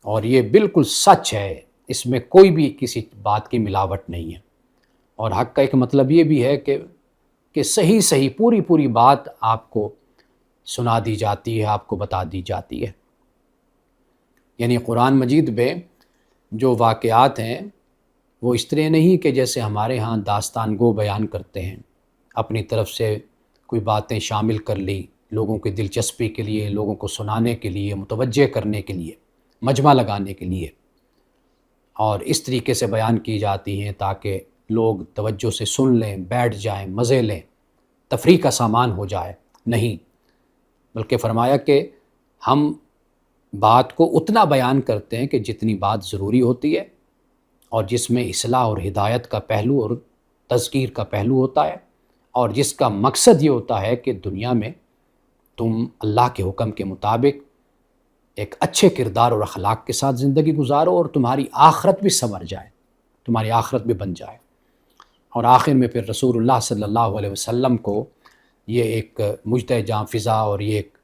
اور یہ بالکل سچ ہے، اس میں کوئی بھی کسی بات کی ملاوٹ نہیں ہے۔ اور حق کا ایک مطلب یہ بھی ہے کہ صحیح صحیح پوری پوری بات آپ کو سنا دی جاتی ہے، آپ کو بتا دی جاتی ہے۔ یعنی قرآن مجید میں جو واقعات ہیں وہ اس طرح نہیں کہ جیسے ہمارے ہاں داستان گو بیان کرتے ہیں، اپنی طرف سے کوئی باتیں شامل کر لی لوگوں کی دلچسپی کے لیے، لوگوں کو سنانے کے لیے، متوجہ کرنے کے لیے، مجمع لگانے کے لیے، اور اس طریقے سے بیان کی جاتی ہیں تاکہ لوگ توجہ سے سن لیں، بیٹھ جائیں، مزے لیں، تفریح کا سامان ہو جائے۔ نہیں، بلکہ فرمایا کہ ہم بات کو اتنا بیان کرتے ہیں کہ جتنی بات ضروری ہوتی ہے، اور جس میں اصلاح اور ہدایت کا پہلو اور تذکیر کا پہلو ہوتا ہے، اور جس کا مقصد یہ ہوتا ہے کہ دنیا میں تم اللہ کے حکم کے مطابق ایک اچھے کردار اور اخلاق کے ساتھ زندگی گزارو، اور تمہاری آخرت بھی سنور جائے، تمہاری آخرت بھی بن جائے۔ اور آخر میں پھر رسول اللہ صلی اللہ علیہ وسلم کو یہ ایک مجد جاں فضا اور یہ ایک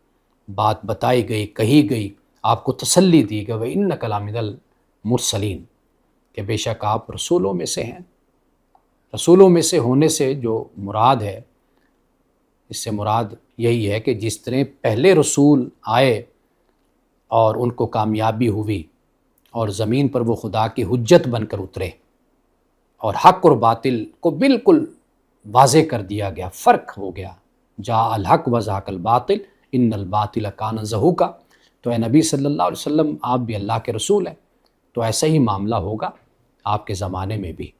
بات بتائی گئی، کہی گئی، آپ کو تسلی دی گئی، وَإِنَّكَ لَمِنَ الْمُرْسَلِينَ، کہ بے شک آپ رسولوں میں سے ہیں۔ رسولوں میں سے ہونے سے جو مراد ہے اس سے مراد یہی ہے کہ جس طرح پہلے رسول آئے اور ان کو کامیابی ہوئی اور زمین پر وہ خدا کی حجت بن کر اترے اور حق اور باطل کو بالکل واضح کر دیا گیا، فرق ہو گیا، جاء الحق وزهق الباطل ان الباطل کان زہوقا، تو اے نبی صلی اللہ علیہ وسلم آپ بھی اللہ کے رسول ہیں، تو ایسا ہی معاملہ ہوگا آپ کے زمانے میں بھی۔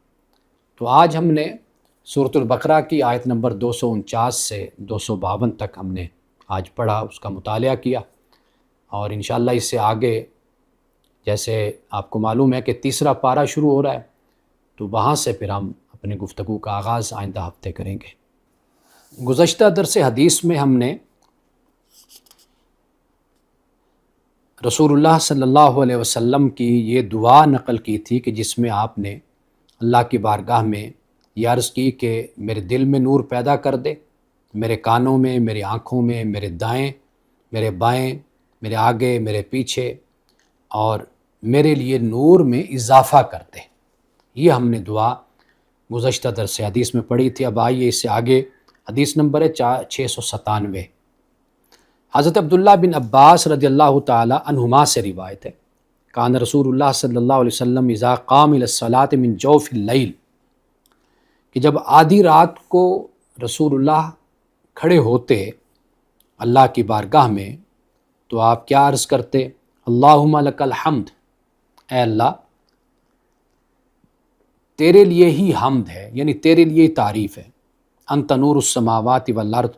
تو آج ہم نے سورۃ البقرہ کی آیت نمبر 249 سے 252 تک ہم نے آج پڑھا، اس کا مطالعہ کیا، اور انشاءاللہ اس سے آگے جیسے آپ کو معلوم ہے کہ تیسرا پارہ شروع ہو رہا ہے، تو وہاں سے پھر ہم اپنے گفتگو کا آغاز آئندہ ہفتے کریں گے۔ گزشتہ درس حدیث میں ہم نے رسول اللہ صلی اللہ علیہ وسلم کی یہ دعا نقل کی تھی کہ جس میں آپ نے اللہ کی بارگاہ میں یہ عرض کی کہ میرے دل میں نور پیدا کر دے، میرے کانوں میں، میری آنکھوں میں، میرے دائیں، میرے بائیں، میرے آگے، میرے پیچھے، اور میرے لیے نور میں اضافہ کر دے۔ یہ ہم نے دعا گزشتہ درس حدیث میں پڑھی تھی۔ اب آئیے اس سے آگے، حدیث نمبر ہے 697۔ حضرت عبداللہ بن عباس رضی اللہ تعالی عنہما سے روایت ہے، کان رسول اللہ صلی اللہ علیہ وسلم اذا قام الی الصلاۃ من جوف اللیل، کہ جب آدھی رات کو رسول اللہ کھڑے ہوتے اللہ کی بارگاہ میں تو آپ کیا عرض کرتے؟ اللہم لک الحمد، اے اللہ تیرے لیے ہی حمد ہے، یعنی تیرے لیے ہی تعریف ہے، انت نور السماوات والارض،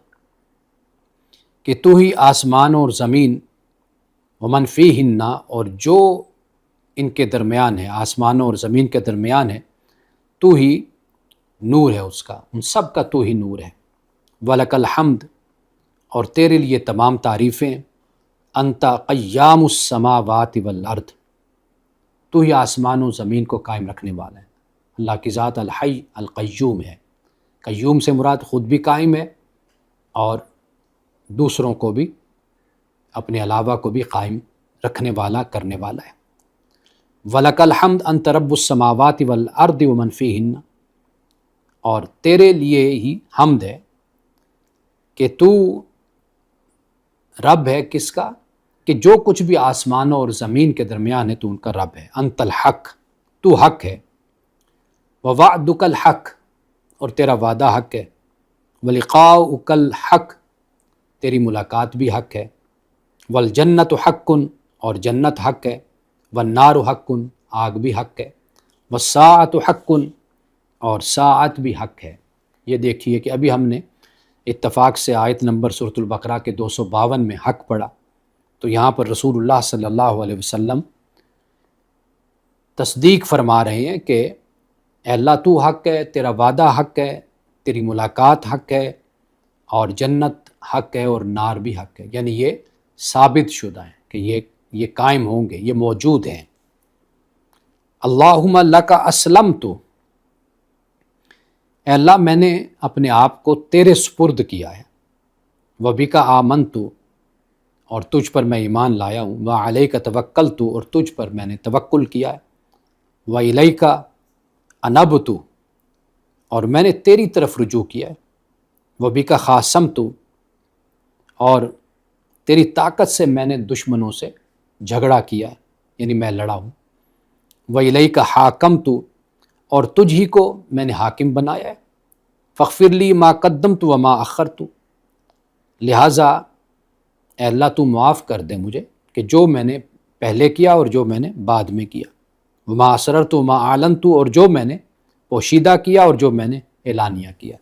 کہ تو ہی آسمان اور زمین، ومن فیہن، اور جو ان کے درمیان ہے، آسمانوں اور زمین کے درمیان ہے، تو ہی نور ہے اس کا، ان سب کا تو ہی نور ہے، وَلَكَ الْحَمْدُ، اور تیرے لیے تمام تعریفیں، انت قیام السماوات والارض، تو ہی آسمان و زمین کو قائم رکھنے والا ہے۔ اللہ کی ذات الحی القیوم ہے، قیوم سے مراد خود بھی قائم ہے اور دوسروں کو بھی، اپنے علاوہ کو بھی قائم رکھنے والا، کرنے والا ہے۔ وَلَكَ الْحَمْدُ أَنْتَ رَبُّ السَّمَاوَاتِ وَالْأَرْضِ وَمَنْ فِيهِنَّ، اور تیرے لیے ہی حمد ہے کہ تو رب ہے کس کا؟ کہ جو کچھ بھی آسمانوں اور زمین کے درمیان ہے تو ان کا رب ہے۔ انت الحق، تو حق ہے، وَوَعْدُكَ الْحَقُّ، اور تیرا وعدہ حق ہے، وَلِقَاؤُكَ الْحَقُّ، تیری ملاقات بھی حق ہے، وَالْجَنَّةُ حَقٌّ، اور جنت حق ہے، وَالنَّارُ حَقٌّ، آگ بھی حق ہے، وَالسَّاعَةُ حَقٌّ، اور ساعت بھی حق ہے۔ یہ دیکھیے کہ ابھی ہم نے اتفاق سے آیت نمبر سورۃ البقرہ کے 252 میں حق پڑھا، تو یہاں پر رسول اللہ صلی اللہ علیہ وسلم تصدیق فرما رہے ہیں کہ اے اللہ تو حق ہے، تیرا وعدہ حق ہے، تیری ملاقات حق ہے، اور جنت حق ہے، اور نار بھی حق ہے، یعنی یہ ثابت شدہ ہیں کہ یہ قائم ہوں گے، یہ موجود ہیں۔ اللہم لک اسلمت، اے اللہ میں نے اپنے آپ کو تیرے سپرد کیا ہے، وبک آمنت، اور تجھ پر میں ایمان لایا ہوں، وعلیک توکلت، اور تجھ پر میں نے توکل کیا ہے، والیک انبت، اور میں نے تیری طرف رجوع کیا ہے، وبک خاصمت، اور تیری طاقت سے میں نے دشمنوں سے جھگڑا کیا ہے، یعنی میں لڑا ہوں، وَإِلَيْكَ حَاكَمْتُ، اور تجھ ہی کو میں نے حاکم بنایا ہے، فاغفر لی ما قدمت وما اخرت، لہٰذا اے اللہ تو معاف کر دے مجھے کہ جو میں نے پہلے کیا اور جو میں نے بعد میں کیا، وما اسررت وما اعلنت، اور جو میں نے پوشیدہ کیا اور جو میں نے اعلانیہ کیا،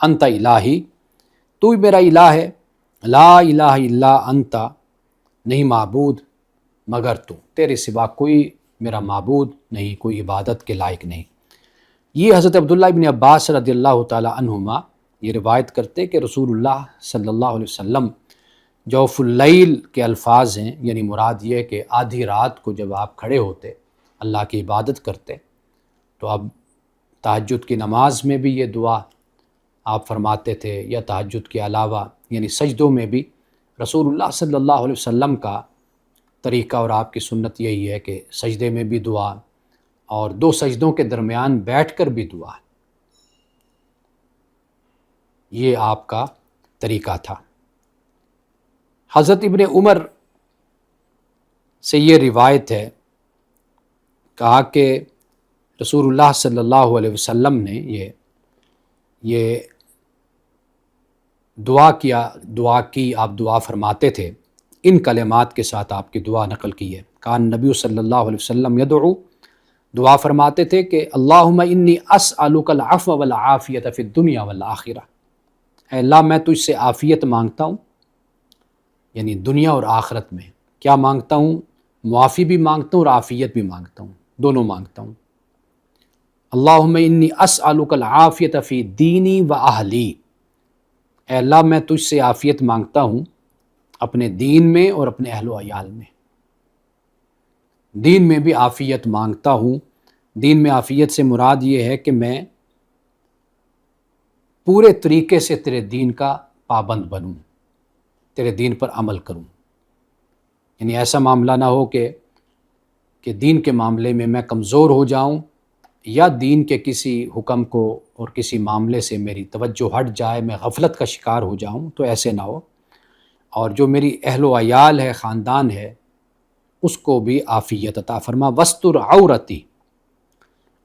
انت الہی، تو ہی میرا الہ ہے، لا الہ الا انت، نہیں معبود مگر تو، تیرے سوا کوئی میرا معبود نہیں، کوئی عبادت کے لائق نہیں۔ یہ حضرت عبداللہ ابن عباس رضی اللہ تعالی عنہما یہ روایت کرتے کہ رسول اللہ صلی اللہ علیہ وسلم جوف اللیل کے الفاظ ہیں، یعنی مراد یہ کہ آدھی رات کو جب آپ کھڑے ہوتے اللہ کی عبادت کرتے، تو اب تہجد کی نماز میں بھی یہ دعا آپ فرماتے تھے، یا تہجد کے علاوہ یعنی سجدوں میں بھی رسول اللہ صلی اللہ علیہ وسلم کا طریقہ اور آپ کی سنت یہی ہے کہ سجدے میں بھی دعا، اور دو سجدوں کے درمیان بیٹھ کر بھی دعا، یہ آپ کا طریقہ تھا۔ حضرت ابن عمر سے یہ روایت ہے، کہا کہ رسول اللہ صلی اللہ علیہ وسلم نے یہ دعا کی، آپ دعا فرماتے تھے، ان کلمات کے ساتھ آپ کی دعا نقل کی ہے۔ کان نبی صلی اللہ علیہ وسلم یدعو، دعا فرماتے تھے کہ اللہم انی اسألک العفو والعافیت فی الدنیا والآخرہ، اے اللہ میں تجھ سے عافیت مانگتا ہوں، یعنی دنیا اور آخرت میں کیا مانگتا ہوں؟ معافی بھی مانگتا ہوں اور عافیت بھی مانگتا ہوں، دونوں مانگتا ہوں۔ اللہم انی اسألک العافیت فی دینی و اہلی، اے اللہ میں تجھ سے عافیت مانگتا ہوں اپنے دین میں اور اپنے اہل و عیال میں۔ دین میں بھی عافیت مانگتا ہوں۔ دین میں عافیت سے مراد یہ ہے کہ میں پورے طریقے سے تیرے دین کا پابند بنوں، تیرے دین پر عمل کروں، یعنی ایسا معاملہ نہ ہو کہ دین کے معاملے میں میں کمزور ہو جاؤں، یا دین کے کسی حکم کو اور کسی معاملے سے میری توجہ ہٹ جائے، میں غفلت کا شکار ہو جاؤں، تو ایسے نہ ہو۔ اور جو میری اہل و عیال ہے، خاندان ہے، اس کو بھی عافیت عطا فرما۔ وستر عورتی،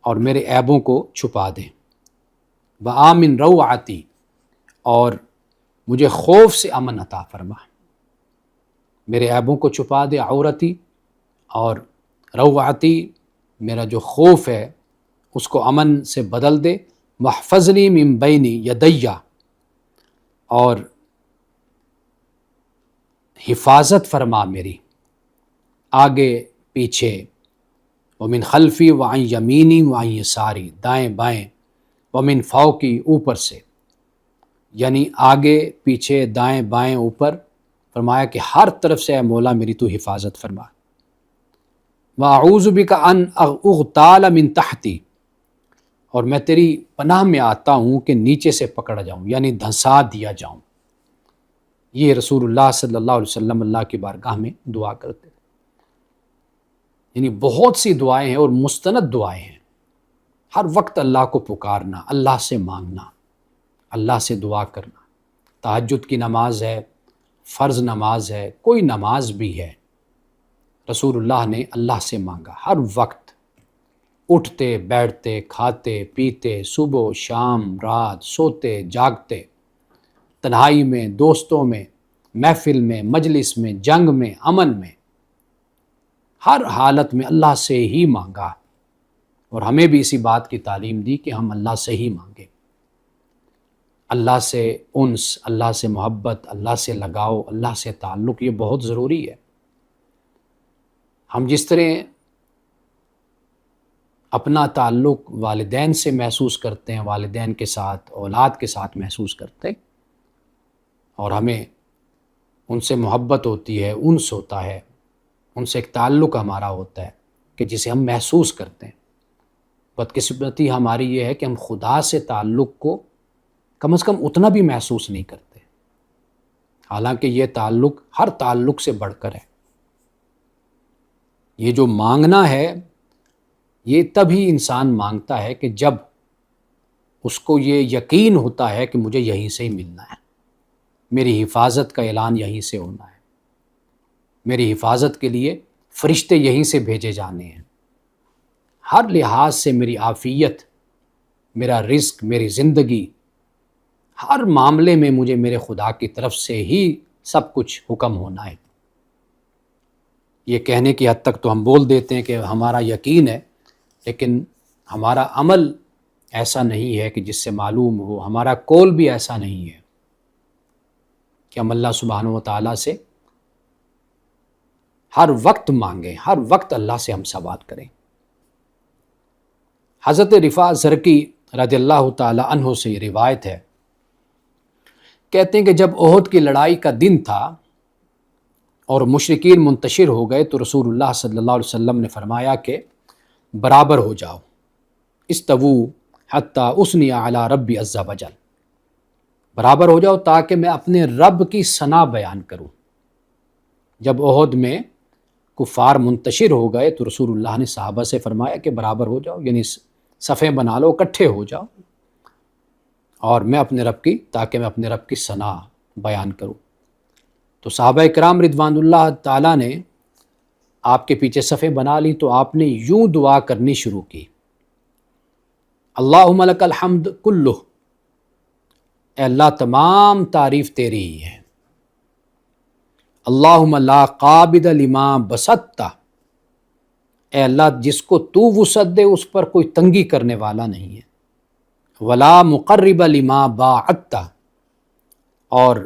اور میرے عیبوں کو چھپا دے۔ وآمن روعتی، اور مجھے خوف سے امن عطا فرما۔ میرے عیبوں کو چھپا دے، عورتی، اور روعتی میرا جو خوف ہے اس کو امن سے بدل دے۔ واحفظنی من بین یدی، اور حفاظت فرما میری آگے پیچھے، ومن خلفی وعن یمینی وعن یساری، دائیں بائیں، ومن فوقی، اوپر سے، یعنی آگے پیچھے دائیں بائیں اوپر، فرمایا کہ ہر طرف سے اے مولا میری تو حفاظت فرما۔ وَأَعُوذُ بِكَ أَنْ أُغْتَالَ مِنْ تَحْتِي، اور میں تیری پناہ میں آتا ہوں کہ نیچے سے پکڑ جاؤں، یعنی دھنسا دیا جاؤں۔ یہ رسول اللہ صلی اللہ علیہ وسلم اللہ کی بارگاہ میں دعا کرتے تھے۔ یعنی بہت سی دعائیں ہیں اور مستند دعائیں ہیں۔ ہر وقت اللہ کو پکارنا، اللہ سے مانگنا، اللہ سے دعا کرنا۔ تہجد کی نماز ہے، فرض نماز ہے، کوئی نماز بھی ہے، رسول اللہ نے اللہ سے مانگا۔ ہر وقت اٹھتے بیٹھتے، کھاتے پیتے، صبح شام رات، سوتے جاگتے، تنہائی میں، دوستوں میں، محفل میں، مجلس میں، جنگ میں، امن میں، ہر حالت میں اللہ سے ہی مانگا۔ اور ہمیں بھی اسی بات کی تعلیم دی کہ ہم اللہ سے ہی مانگیں۔ اللہ سے انس، اللہ سے محبت، اللہ سے لگاؤ، اللہ سے تعلق، یہ بہت ضروری ہے۔ ہم جس طرح اپنا تعلق والدین سے محسوس کرتے ہیں، والدین کے ساتھ، اولاد کے ساتھ محسوس کرتے ہیں، اور ہمیں ان سے محبت ہوتی ہے، انس ہوتا ہے، ان سے ایک تعلق ہمارا ہوتا ہے کہ جسے ہم محسوس کرتے ہیں۔ بدقسمتی ہماری یہ ہے کہ ہم خدا سے تعلق کو کم از کم اتنا بھی محسوس نہیں کرتے، حالانکہ یہ تعلق ہر تعلق سے بڑھ کر ہے۔ یہ جو مانگنا ہے، یہ تبھی انسان مانگتا ہے کہ جب اس کو یہ یقین ہوتا ہے کہ مجھے یہیں سے ہی ملنا ہے، میری حفاظت کا اعلان یہیں سے ہونا ہے، میری حفاظت کے لیے فرشتے یہیں سے بھیجے جانے ہیں، ہر لحاظ سے میری عافیت، میرا رزق، میری زندگی، ہر معاملے میں مجھے میرے خدا کی طرف سے ہی سب کچھ حکم ہونا ہے۔ یہ کہنے کی حد تک تو ہم بول دیتے ہیں کہ ہمارا یقین ہے، لیکن ہمارا عمل ایسا نہیں ہے کہ جس سے معلوم ہو، ہمارا قول بھی ایسا نہیں ہے کہ ہم اللہ سبحانہ و تعالیٰ سے ہر وقت مانگیں، ہر وقت اللہ سے ہم سوال کریں۔ حضرت رفاع زرقی رضی اللہ تعالی عنہ سے یہ روایت ہے، کہتے ہیں کہ جب احد کی لڑائی کا دن تھا اور مشرکین منتشر ہو گئے تو رسول اللہ صلی اللہ علیہ وسلم نے فرمایا کہ برابر ہو جاؤ، استووا حتی اثنی علی ربی عز وجل، برابر ہو جاؤ تاکہ میں اپنے رب کی ثنا بیان کروں۔ جب احد میں کفار منتشر ہو گئے تو رسول اللہ نے صحابہ سے فرمایا کہ برابر ہو جاؤ، یعنی صفیں بنا لو، اکٹھے ہو جاؤ، اور میں اپنے رب کی، تاکہ میں اپنے رب کی ثنا بیان کروں۔ تو صحابہ کرام رضوان اللہ تعالیٰ نے آپ کے پیچھے صفیں بنا لی تو آپ نے یوں دعا کرنی شروع کی، اللہم لک الحمد کلہ، اے اللہ تمام تعریف تیری ہی ہے، اللہم لا قابض لما بسطت، اے اللہ جس کو تو وسعت دے اس پر کوئی تنگی کرنے والا نہیں ہے، ولا مقرب لما باعدت، اور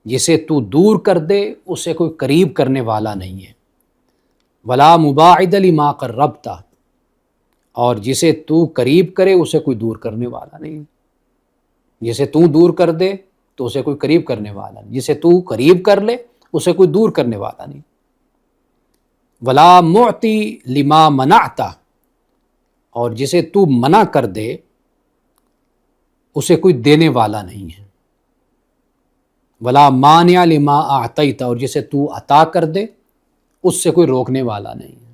جسے تو دور کر دے اسے کوئی قریب کرنے والا نہیں ہے، ولا مباعد لما قربت، اور جسے تو قریب کرے اسے کوئی دور کرنے والا نہیں ہے، جسے تو دور کر دے تو اسے کوئی قریب کرنے والا نہیں، جسے تو قریب کر لے اسے کوئی دور کرنے والا نہیں، ولا معطی لما منعت، اور جسے تو منع کر دے اسے کوئی دینے والا نہیں ہے، ولا مانع لما اعطیت، اور جسے تو عطا کر دے اس سے کوئی روکنے والا نہیں ہے۔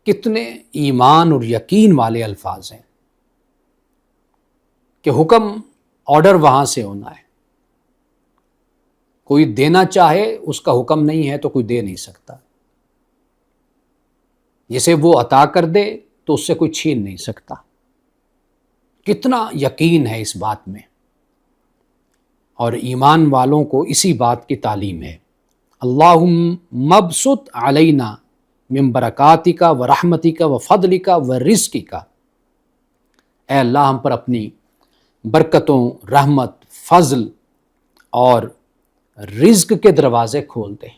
کتنے ایمان اور یقین والے الفاظ ہیں کہ حکم آرڈر وہاں سے ہونا ہے، کوئی دینا چاہے اس کا حکم نہیں ہے تو کوئی دے نہیں سکتا، جسے وہ عطا کر دے تو اس سے کوئی چھین نہیں سکتا۔ کتنا یقین ہے اس بات میں، اور ایمان والوں کو اسی بات کی تعلیم ہے۔ اللہم مبسط علینا من برکاتک و رحمتک و فضلک و رزقک، اے اللہ ہم پر اپنی برکتوں، رحمت، فضل اور رزق کے دروازے کھول دے۔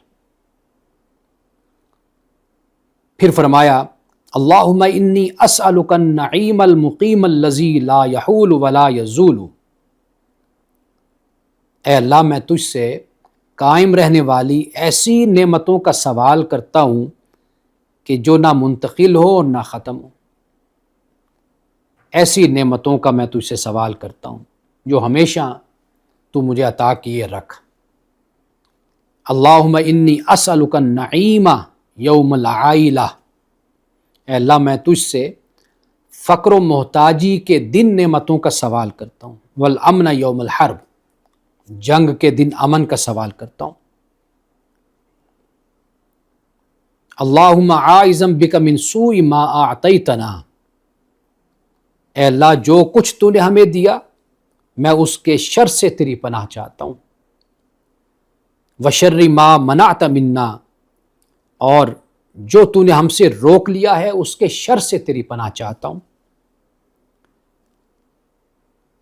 پھر فرمایا اللہم انی اسألک النعیم المقیم الذی لا یحول ولا یزول، اے اللہ میں تجھ سے قائم رہنے والی ایسی نعمتوں کا سوال کرتا ہوں کہ جو نہ منتقل ہو اور نہ ختم ہو، ایسی نعمتوں کا میں تجھ سے سوال کرتا ہوں جو ہمیشہ تو مجھے عطا کیے رکھ۔ اللہم انی اسألک النعیم یوم العائلہ، اے اللہ میں تجھ سے فقر و محتاجی کے دن نعمتوں کا سوال کرتا ہوں، والامن یوم الحرب، جنگ کے دن امن کا سوال کرتا ہوں۔ اللہم عائذا بک من سوء ما اعطیتنا، اے اللہ جو کچھ تو نے ہمیں دیا میں اس کے شر سے تیری پناہ چاہتا ہوں، وشر ما منعت منا، اور جو تو نے ہم سے روک لیا ہے اس کے شر سے تیری پناہ چاہتا ہوں۔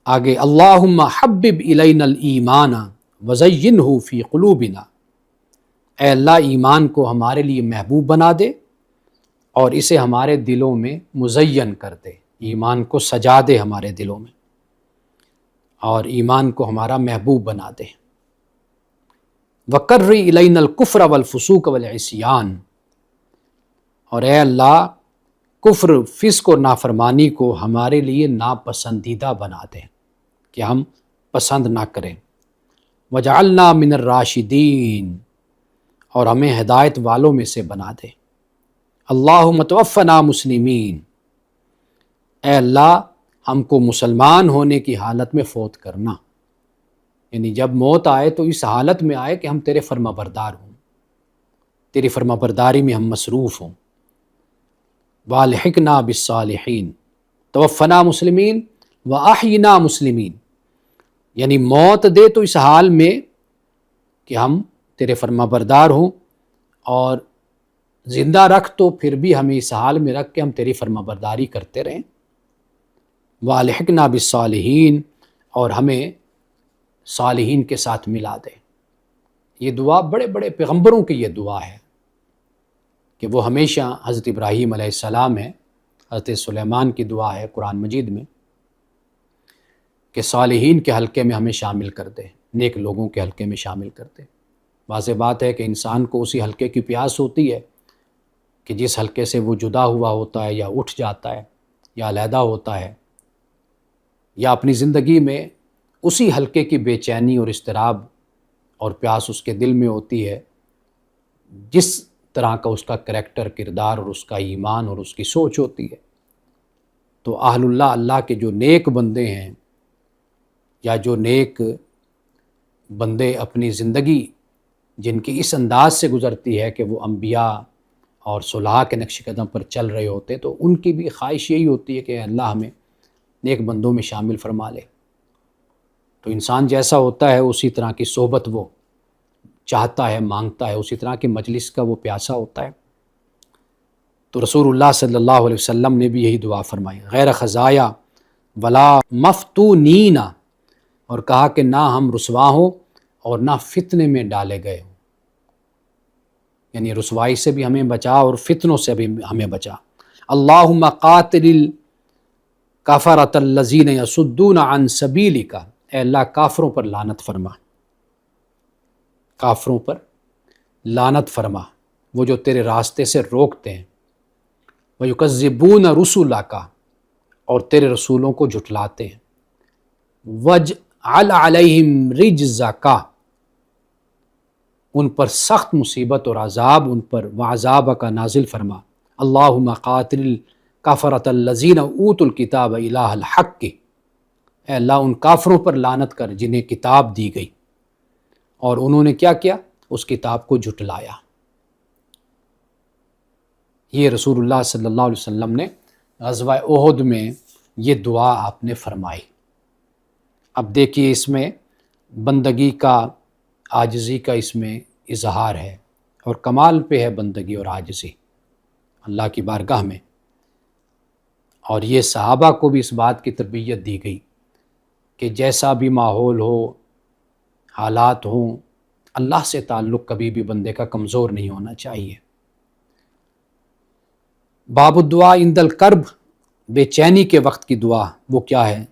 آگے اللہم حبب الینا الایمان وزینہ فی قلوبنا، اے اللہ ایمان کو ہمارے لیے محبوب بنا دے اور اسے ہمارے دلوں میں مزین کر دے، ایمان کو سجا دے ہمارے دلوں میں اور ایمان کو ہمارا محبوب بنا دے۔ وَقَرِّ إِلَيْنَا الْكُفْرَ وَالْفُسُوقَ وَالْعِصْيَانَ، اور اے اللہ کفر، فسق اور نافرمانی کو ہمارے لیے ناپسندیدہ بنا دے کہ ہم پسند نہ کریں۔ وَجَعَلْنَا مِنَ الرَّاشِدِينَ، اور ہمیں ہدایت والوں میں سے بنا دے۔ اللہم توفنا مسلمین، اے اللہ ہم کو مسلمان ہونے کی حالت میں فوت کرنا، یعنی جب موت آئے تو اس حالت میں آئے کہ ہم تیرے فرما بردار ہوں، تیری فرما برداری میں ہم مصروف ہوں۔ والحقنا بالصالحین، توفنا مسلمین واحینا مسلمین، یعنی موت دے تو اس حال میں کہ ہم تیرے فرما بردار ہوں، اور زندہ رکھ تو پھر بھی ہمیں اس حال میں رکھ کے ہم تیری فرما برداری کرتے رہیں۔ والحقنا بالصالحین، اور ہمیں صالحین کے ساتھ ملا دے۔ یہ دعا بڑے بڑے پیغمبروں کی یہ دعا ہے کہ وہ ہمیشہ، حضرت ابراہیم علیہ السلام ہے، حضرت سلیمان کی دعا ہے قرآن مجید میں کہ صالحین کے حلقے میں ہمیں شامل کر دے، نیک لوگوں کے حلقے میں شامل کر دے۔ واضح بات ہے کہ انسان کو اسی حلقے کی پیاس ہوتی ہے کہ جس حلقے سے وہ جدا ہوا ہوتا ہے یا اٹھ جاتا ہے یا علیحدہ ہوتا ہے، یا اپنی زندگی میں اسی حلقے کی بے چینی اور اضطراب اور پیاس اس کے دل میں ہوتی ہے، جس طرح کا اس کا کریکٹر، کردار اور اس کا ایمان اور اس کی سوچ ہوتی ہے۔ تو اہل اللہ، اللہ کے جو نیک بندے ہیں یا جو نیک بندے اپنی زندگی جن کی اس انداز سے گزرتی ہے کہ وہ انبیاء اور صلحاء کے نقش قدم پر چل رہے ہوتے، تو ان کی بھی خواہش یہی ہوتی ہے کہ اللہ ہمیں نیک بندوں میں شامل فرما لے۔ تو انسان جیسا ہوتا ہے اسی طرح کی صحبت وہ چاہتا ہے، مانگتا ہے، اسی طرح کی مجلس کا وہ پیاسا ہوتا ہے۔ تو رسول اللہ صلی اللہ علیہ وسلم نے بھی یہی دعا فرمائی، غیر خزایا ولا مفتونینا، اور کہا کہ نہ ہم رسوا ہوں اور نہ فتنے میں ڈالے گئے ہوں، یعنی رسوائی سے بھی ہمیں بچا اور فتنوں سے بھی ہمیں بچا۔ اللہم قاتل الکفرۃ الذین یصدون عن سبیلک، اے اللہ کافروں پر لعنت فرما، کافروں پر لعنت فرما، وہ جو تیرے راستے سے روکتے ہیں، وَيُكَذِّبُونَ رُسُلَكَ، اور تیرے رسولوں کو جھٹلاتے ہیں، وَاجْعَلْ عَلَيْهِمْ رِجْزَكَ، ان پر سخت مصیبت اور عذاب ان پر وعذابک نازل فرما۔ اللہم قاتل الکفرۃ الذین اوتوا الکتاب الہ الحق، اے اللہ ان کافروں پر لعنت کر جنہیں کتاب دی گئی اور انہوں نے کیا کیا؟ اس کتاب کو جھٹلایا۔ یہ رسول اللہ صلی اللہ علیہ وسلم نے غزوہ احد میں یہ دعا آپ نے فرمائی۔ اب دیکھیے اس میں بندگی کا، عاجزی کا اس میں اظہار ہے، اور کمال پہ ہے بندگی اور عاجزی اللہ کی بارگاہ میں۔ اور یہ صحابہ کو بھی اس بات کی تربیت دی گئی کہ جیسا بھی ماحول ہو، حالات ہوں، اللہ سے تعلق کبھی بھی بندے کا کمزور نہیں ہونا چاہیے۔ باب الدعاء عند الکرب، بے چینی کے وقت کی دعا وہ کیا ہے؟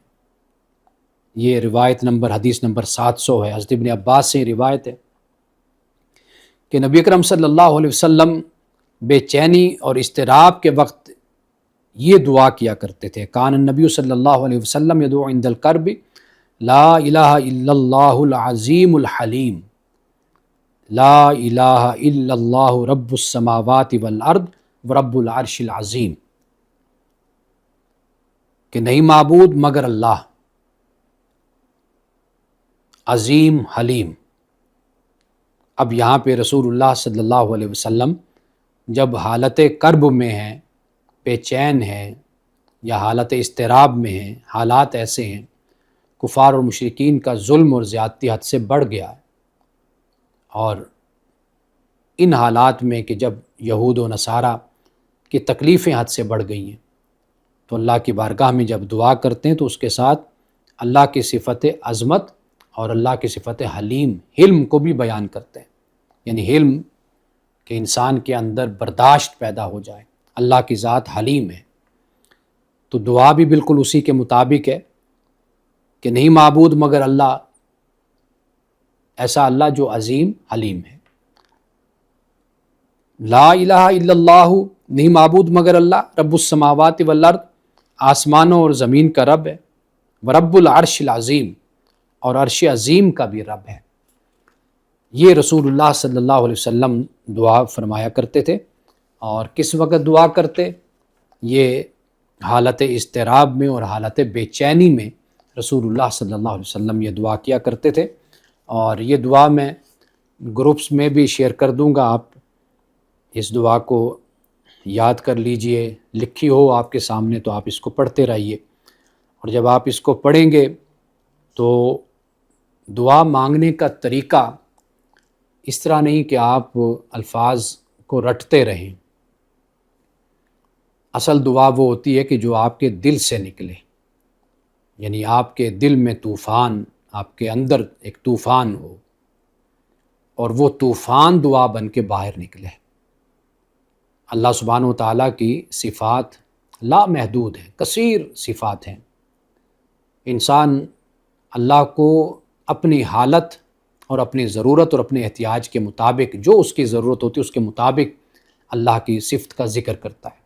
یہ روایت نمبر، حدیث نمبر 700 ہے، حضرت ابن عباس سے روایت ہے کہ نبی اکرم صلی اللہ علیہ وسلم بے چینی اور اضطراب کے وقت یہ دعا کیا کرتے تھے۔ کان النبی صلی اللہ علیہ وسلم یدعو عند الکرب لا الہ الا اللہ العظیم الحلیم، لا الہ الا اللہ رب السماوات والارض ورب العرش العظیم، کہ نہیں معبود مگر اللہ، عظیم حلیم۔ اب یہاں پہ رسول اللہ صلی اللہ علیہ وسلم جب حالت کرب میں ہیں، بے چین ہیں، یا حالت اضطراب میں ہیں، حالات ایسے ہیں، کفار اور مشرکین کا ظلم اور زیادتی حد سے بڑھ گیا ہے، اور ان حالات میں کہ جب یہود و نصارہ کی تکلیفیں حد سے بڑھ گئی ہیں، تو اللہ کی بارگاہ میں جب دعا کرتے ہیں تو اس کے ساتھ اللہ کی صفت عظمت اور اللہ کی صفت حلیم، حلم کو بھی بیان کرتے ہیں، یعنی حلم کہ انسان کے اندر برداشت پیدا ہو جائے۔ اللہ کی ذات حلیم ہے، تو دعا بھی بالکل اسی کے مطابق ہے کہ نہیں معبود مگر اللہ، ایسا اللہ جو عظیم حلیم ہے۔ لا الہ الا اللہ، نہیں معبود مگر اللہ، رب السماوات والارض، آسمانوں اور زمین کا رب ہے، ورب العرش العظیم، اور عرش عظیم کا بھی رب ہے۔ یہ رسول اللہ صلی اللہ علیہ وسلم دعا فرمایا کرتے تھے۔ اور کس وقت دعا کرتے؟ یہ حالت اضطراب میں اور حالت بے چینی میں رسول اللہ صلی اللہ علیہ وسلم یہ دعا کیا کرتے تھے۔ اور یہ دعا میں گروپس میں بھی شیئر کر دوں گا، آپ اس دعا کو یاد کر لیجئے، لکھی ہو آپ کے سامنے تو آپ اس کو پڑھتے رہیے، اور جب آپ اس کو پڑھیں گے تو دعا مانگنے کا طریقہ اس طرح نہیں کہ آپ الفاظ کو رٹتے رہیں۔ اصل دعا وہ ہوتی ہے کہ جو آپ کے دل سے نکلے، یعنی آپ کے دل میں طوفان، آپ کے اندر ایک طوفان ہو، اور وہ طوفان دعا بن کے باہر نکلے۔ اللہ سبحانہ و تعالیٰ کی صفات لامحدود ہیں، کثیر صفات ہیں۔ انسان اللہ کو اپنی حالت اور اپنی ضرورت اور اپنے احتیاج کے مطابق، جو اس کی ضرورت ہوتی ہے اس کے مطابق اللہ کی صفت کا ذکر کرتا ہے،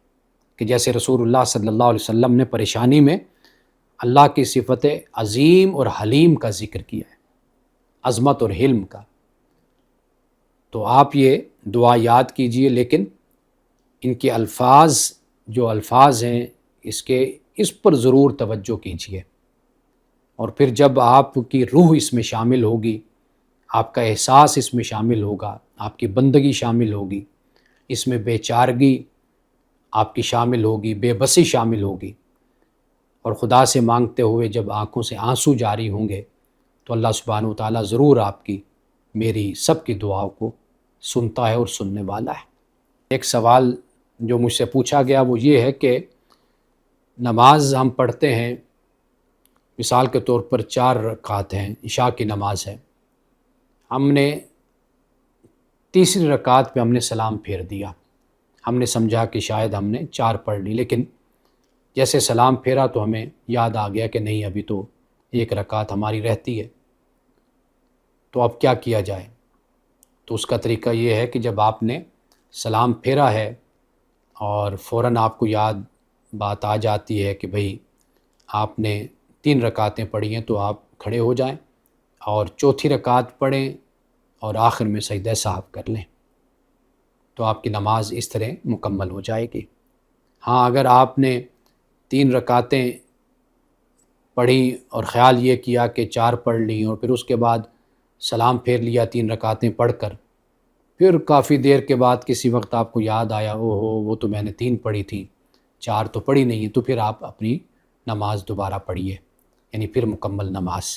کہ جیسے رسول اللہ صلی اللہ علیہ وسلم نے پریشانی میں اللہ کی صفت عظیم اور حلیم کا ذکر کیا ہے، عظمت اور حلم کا۔ تو آپ یہ دعا یاد کیجئے، لیکن ان کے الفاظ، جو الفاظ ہیں اس پر ضرور توجہ کیجئے، اور پھر جب آپ کی روح اس میں شامل ہوگی آپ کا احساس اس میں شامل ہوگا، آپ کی بندگی شامل ہوگی، اس میں بے چارگی آپ کی شامل ہوگی، بے بسی شامل ہوگی، اور خدا سے مانگتے ہوئے جب آنکھوں سے آنسو جاری ہوں گے تو اللہ سبحانہ و تعالیٰ ضرور آپ کی، میری، سب کی دعاؤں کو سنتا ہے اور سننے والا ہے۔ ایک سوال جو مجھ سے پوچھا گیا وہ یہ ہے کہ نماز ہم پڑھتے ہیں، مثال کے طور پر 4 رکعت ہیں، عشاء کی نماز ہے، ہم نے تیسری رکعت پہ ہم نے سلام پھیر دیا، ہم نے سمجھا کہ شاید ہم نے 4 پڑھ لی، لیکن جیسے سلام پھیرا تو ہمیں یاد آ گیا کہ نہیں، ابھی تو 1 رکعت ہماری رہتی ہے، تو اب کیا کیا جائے؟ تو اس کا طریقہ یہ ہے کہ جب آپ نے سلام پھیرا ہے اور فوراً آپ کو بات آ جاتی ہے کہ بھئی آپ نے 3 رکعتیں پڑھی ہیں، تو آپ کھڑے ہو جائیں اور چوتھی رکعت پڑھیں اور آخر میں سجدہ سہو کر لیں، تو آپ کی نماز اس طرح مکمل ہو جائے گی۔ ہاں، اگر آپ نے 3 رکعتیں پڑھی اور خیال یہ کیا کہ 4 پڑھ لی اور پھر اس کے بعد سلام پھیر لیا 3 رکعتیں پڑھ کر، پھر کافی دیر کے بعد کسی وقت آپ کو یاد آیا، او ہو وہ تو میں نے 3 پڑھی تھی، 4 تو پڑھی نہیں ہے، تو پھر آپ اپنی نماز دوبارہ پڑھیے، یعنی پھر مکمل نماز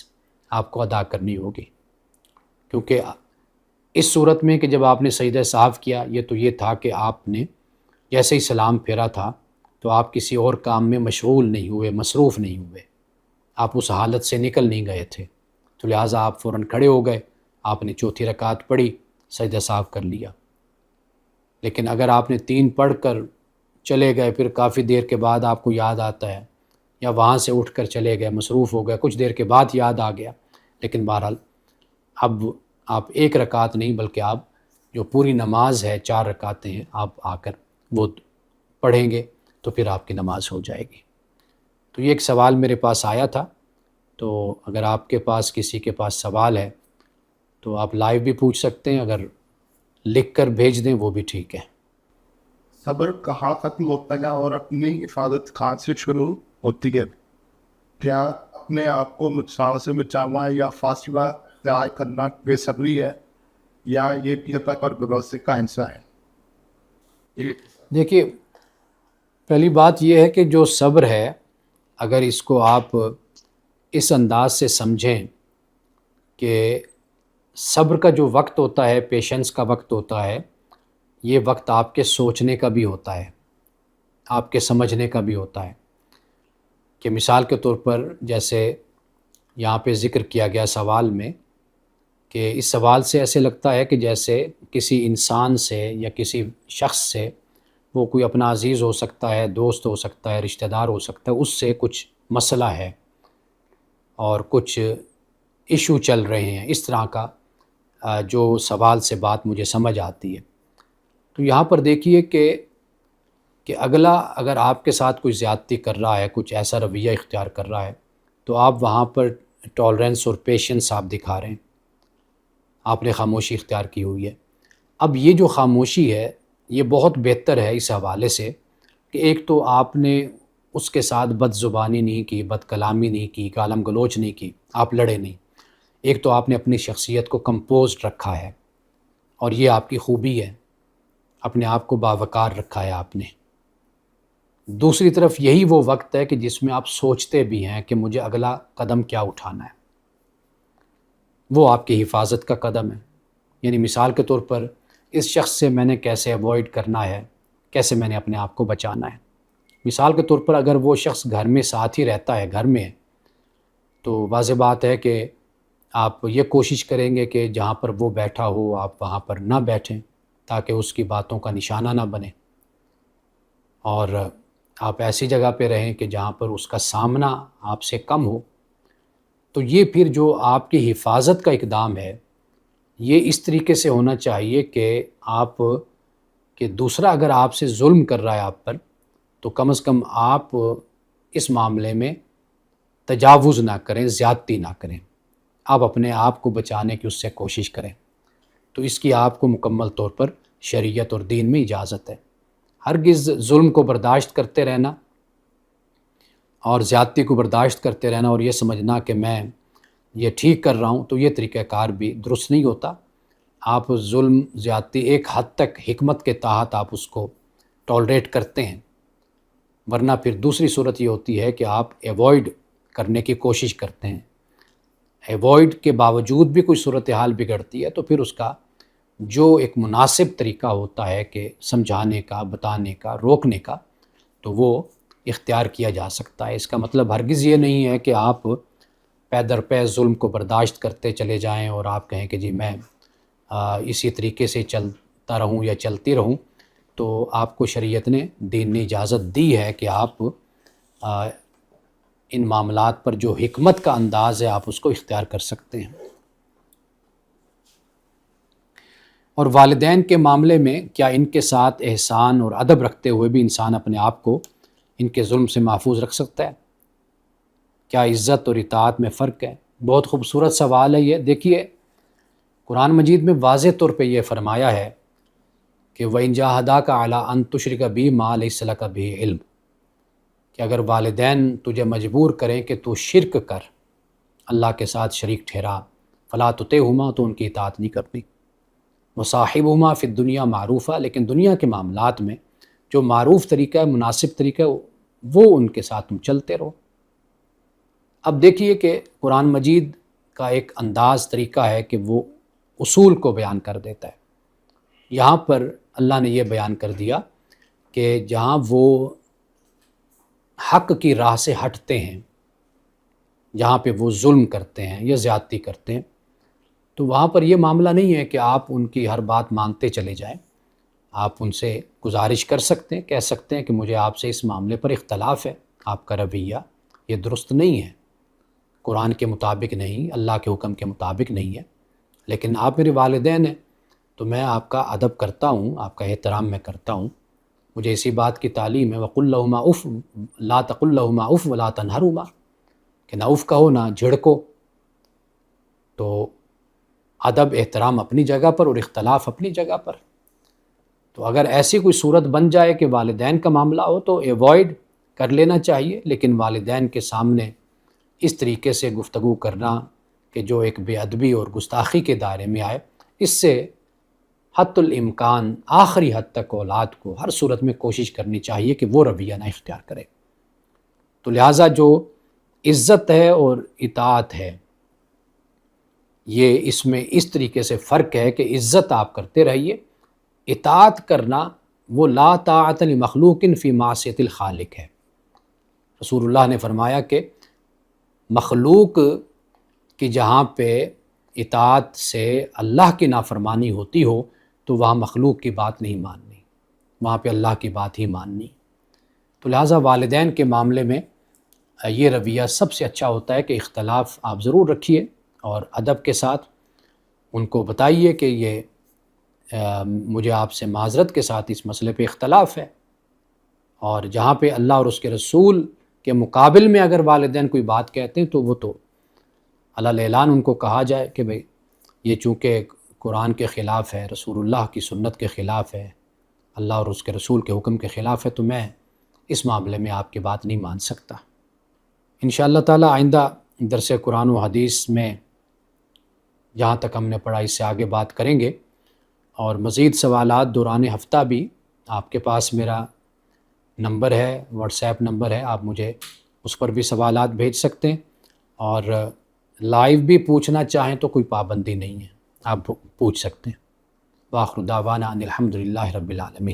آپ کو ادا کرنی ہوگی، کیونکہ اس صورت میں کہ جب آپ نے سجدہ سہو کیا، یہ تھا کہ آپ نے جیسے ہی سلام پھیرا تھا تو آپ کسی اور کام میں مشغول نہیں ہوئے، مصروف نہیں ہوئے، آپ اس حالت سے نکل نہیں گئے تھے، تو لہٰذا آپ فوراً کھڑے ہو گئے، آپ نے چوتھی رکعت پڑھی، سجدہ سہو کر لیا۔ لیکن اگر آپ نے 3 پڑھ کر چلے گئے، پھر کافی دیر کے بعد آپ کو یاد آتا ہے، یا وہاں سے اٹھ کر چلے گئے، مصروف ہو گئے، کچھ دیر کے بعد یاد آ گیا، لیکن بہرحال اب آپ 1 رکعت نہیں بلکہ آپ جو پوری نماز ہے 4 رکعتیں ہیں، آپ آ کر وہ پڑھیں گے تو پھر آپ کی نماز ہو جائے گی۔ تو یہ ایک سوال میرے پاس آیا تھا، تو اگر آپ کے پاس کسی کے پاس سوال ہے تو آپ لائیو بھی پوچھ سکتے ہیں، اگر لکھ کر بھیج دیں وہ بھی ٹھیک ہے۔ صبر کہاں ختم ہوتا ہے اور اپنی حفاظت کہاں سے شروع ہوتی ہے؟ کیا اپنے آپ کو نقصان سے بچانا یا فاصلہ اختیار کرنا بے صبری ہے، یا یہ پیتا پر بھروسے کا حصہ ہے؟ دیکھیے، پہلی بات یہ ہے کہ جو صبر ہے، اگر اس کو آپ اس انداز سے سمجھیں کہ صبر کا جو وقت ہوتا ہے، پیشنس کا وقت ہوتا ہے، یہ وقت آپ کے سوچنے کا بھی ہوتا ہے، آپ کے سمجھنے کا بھی ہوتا ہے، کہ مثال کے طور پر جیسے یہاں پہ ذکر کیا گیا سوال میں، کہ اس سوال سے ایسے لگتا ہے کہ جیسے کسی انسان سے یا کسی شخص سے، وہ کوئی اپنا عزیز ہو سکتا ہے، دوست ہو سکتا ہے، رشتہ دار ہو سکتا ہے، اس سے کچھ مسئلہ ہے اور کچھ ایشو چل رہے ہیں، اس طرح کا جو سوال سے بات مجھے سمجھ آتی ہے۔ تو یہاں پر دیکھیے کہ اگلا اگر آپ کے ساتھ کوئی زیادتی کر رہا ہے، کچھ ایسا رویہ اختیار کر رہا ہے، تو آپ وہاں پر ٹالرنس اور پیشنس آپ دکھا رہے ہیں، آپ نے خاموشی اختیار کی ہوئی ہے۔ اب یہ جو خاموشی ہے یہ بہت بہتر ہے اس حوالے سے کہ ایک تو آپ نے اس کے ساتھ بد زبانی نہیں کی، بد کلامی نہیں کی، گالم گلوچ نہیں کی، آپ لڑے نہیں، ایک تو آپ نے اپنی شخصیت کو کمپوزڈ رکھا ہے، اور یہ آپ کی خوبی ہے، اپنے آپ کو باوقار رکھا ہے آپ نے۔ دوسری طرف یہی وہ وقت ہے کہ جس میں آپ سوچتے بھی ہیں کہ مجھے اگلا قدم کیا اٹھانا ہے، وہ آپ کی حفاظت کا قدم ہے، یعنی مثال کے طور پر اس شخص سے میں نے کیسے ایوائڈ کرنا ہے، کیسے میں نے اپنے آپ کو بچانا ہے۔ مثال کے طور پر اگر وہ شخص گھر میں ساتھ ہی رہتا ہے، گھر میں، تو واضح بات ہے کہ آپ یہ کوشش کریں گے کہ جہاں پر وہ بیٹھا ہو آپ وہاں پر نہ بیٹھیں، تاکہ اس کی باتوں کا نشانہ نہ بنے، اور آپ ایسی جگہ پہ رہیں کہ جہاں پر اس کا سامنا آپ سے کم ہو۔ تو یہ پھر جو آپ کی حفاظت کا اقدام ہے، یہ اس طریقے سے ہونا چاہیے کہ دوسرا اگر آپ سے ظلم کر رہا ہے آپ پر، تو کم از کم آپ اس معاملے میں تجاوز نہ کریں، زیادتی نہ کریں، آپ اپنے آپ کو بچانے کی اس سے کوشش کریں۔ تو اس کی آپ کو مکمل طور پر شریعت اور دین میں اجازت ہے۔ ہرگز ظلم کو برداشت کرتے رہنا اور زیادتی کو برداشت کرتے رہنا اور یہ سمجھنا کہ میں یہ ٹھیک کر رہا ہوں، تو یہ طریقہ کار بھی درست نہیں ہوتا۔ آپ ظلم زیادتی ایک حد تک حکمت کے تحت آپ اس کو ٹالریٹ کرتے ہیں، ورنہ پھر دوسری صورت یہ ہوتی ہے کہ آپ ایوائڈ کرنے کی کوشش کرتے ہیں۔ ایوائڈ کے باوجود بھی کوئی صورتحال بگڑتی ہے تو پھر اس کا جو ایک مناسب طریقہ ہوتا ہے کہ سمجھانے کا، بتانے کا، روکنے کا، تو وہ اختیار کیا جا سکتا ہے۔ اس کا مطلب ہرگز یہ نہیں ہے کہ آپ پے در پے ظلم کو برداشت کرتے چلے جائیں اور آپ کہیں کہ جی میں اسی طریقے سے چلتا رہوں یا چلتی رہوں۔ تو آپ کو شریعت نے، دین نے اجازت دی ہے کہ آپ ان معاملات پر جو حکمت کا انداز ہے آپ اس کو اختیار کر سکتے ہیں۔ اور والدین کے معاملے میں کیا ان کے ساتھ احسان اور ادب رکھتے ہوئے بھی انسان اپنے آپ کو ان کے ظلم سے محفوظ رکھ سکتا ہے؟ کیا عزت اور اطاعت میں فرق ہے؟ بہت خوبصورت سوال ہے یہ۔ دیکھیے قرآن مجید میں واضح طور پہ یہ فرمایا ہے کہ وَإِن جَاهَدَاكَ عَلَىٰ أَن تُشْرِكَ بِي مَا لَيْسَ لَكَ بِهِ علم، کہ اگر والدین تجھے مجبور کریں کہ تو شرک کر، اللہ کے ساتھ شریک ٹھہرا، فَلَا تُطِعْهُمَا، تو ان کی اطاعت نہیں کرنی، وَصَاحِبْهُمَا فِي الدُّنْيَا مَعْرُوفًا، لیکن دنیا کے معاملات میں جو معروف طریقہ ہے، مناسب طریقہ ہے، وہ ان کے ساتھ تم چلتے رہو۔ اب دیکھیے کہ قرآن مجید کا ایک انداز طریقہ ہے کہ وہ اصول کو بیان کر دیتا ہے۔ یہاں پر اللہ نے یہ بیان کر دیا کہ جہاں وہ حق کی راہ سے ہٹتے ہیں، جہاں پہ وہ ظلم کرتے ہیں یا زیادتی کرتے ہیں، تو وہاں پر یہ معاملہ نہیں ہے کہ آپ ان کی ہر بات مانتے چلے جائیں۔ آپ ان سے گزارش کر سکتے ہیں، کہہ سکتے ہیں کہ مجھے آپ سے اس معاملے پر اختلاف ہے، آپ کا رویہ یہ درست نہیں ہے، قرآن کے مطابق نہیں، اللہ کے حکم کے مطابق نہیں ہے، لیکن آپ میرے والدین ہیں تو میں آپ کا ادب کرتا ہوں، آپ کا احترام میں کرتا ہوں۔ مجھے اسی بات کی تعلیم ہے وَقُلْ لَهُمَا أُفٍّ لَا تَقُلْ لَهُمَا أُفٍّ وَلَا تَنْهَرْهُمَا، کہ نہ اف کہو نہ جھڑکو۔ تو ادب احترام اپنی جگہ پر اور اختلاف اپنی جگہ پر۔ تو اگر ایسی کوئی صورت بن جائے کہ والدین کا معاملہ ہو تو ایوائڈ کر لینا چاہیے، لیکن والدین کے سامنے اس طریقے سے گفتگو کرنا کہ جو ایک بے ادبی اور گستاخی کے دائرے میں آئے، اس سے حتی الامکان آخری حد تک اولاد کو ہر صورت میں کوشش کرنی چاہیے کہ وہ رویہ نہ اختیار کرے۔ تو لہٰذا جو عزت ہے اور اطاعت ہے، یہ اس میں اس طریقے سے فرق ہے کہ عزت آپ کرتے رہیے، اطاعت کرنا وہ لا طاعت لمخلوق فی معصیۃ الخالق ہے۔ رسول اللہ نے فرمایا کہ مخلوق کی جہاں پہ اطاعت سے اللہ کی نافرمانی ہوتی ہو تو وہاں مخلوق کی بات نہیں ماننی، وہاں پہ اللہ کی بات ہی ماننی۔ تو لہٰذا والدین کے معاملے میں یہ رویہ سب سے اچھا ہوتا ہے کہ اختلاف آپ ضرور رکھیے اور ادب کے ساتھ ان کو بتائیے کہ یہ مجھے آپ سے معذرت کے ساتھ اس مسئلے پہ اختلاف ہے، اور جہاں پہ اللہ اور اس کے رسول کے مقابل میں اگر والدین کوئی بات کہتے ہیں تو وہ تو علی اعلان ان کو کہا جائے کہ بھئی یہ چونکہ قرآن کے خلاف ہے، رسول اللہ کی سنت کے خلاف ہے، اللہ اور اس کے رسول کے حکم کے خلاف ہے، تو میں اس معاملے میں آپ کی بات نہیں مان سکتا۔ انشاءاللہ تعالی آئندہ درس قرآن و حدیث میں جہاں تک ہم نے پڑھا اس سے آگے بات کریں گے، اور مزید سوالات دوران ہفتہ بھی آپ کے پاس میرا نمبر ہے، واٹس ایپ نمبر ہے، آپ مجھے اس پر بھی سوالات بھیج سکتے ہیں، اور لائیو بھی پوچھنا چاہیں تو کوئی پابندی نہیں ہے، آپ پوچھ سکتے ہیں۔ وآخر دعوانا ان الحمد للہ رب العالمین۔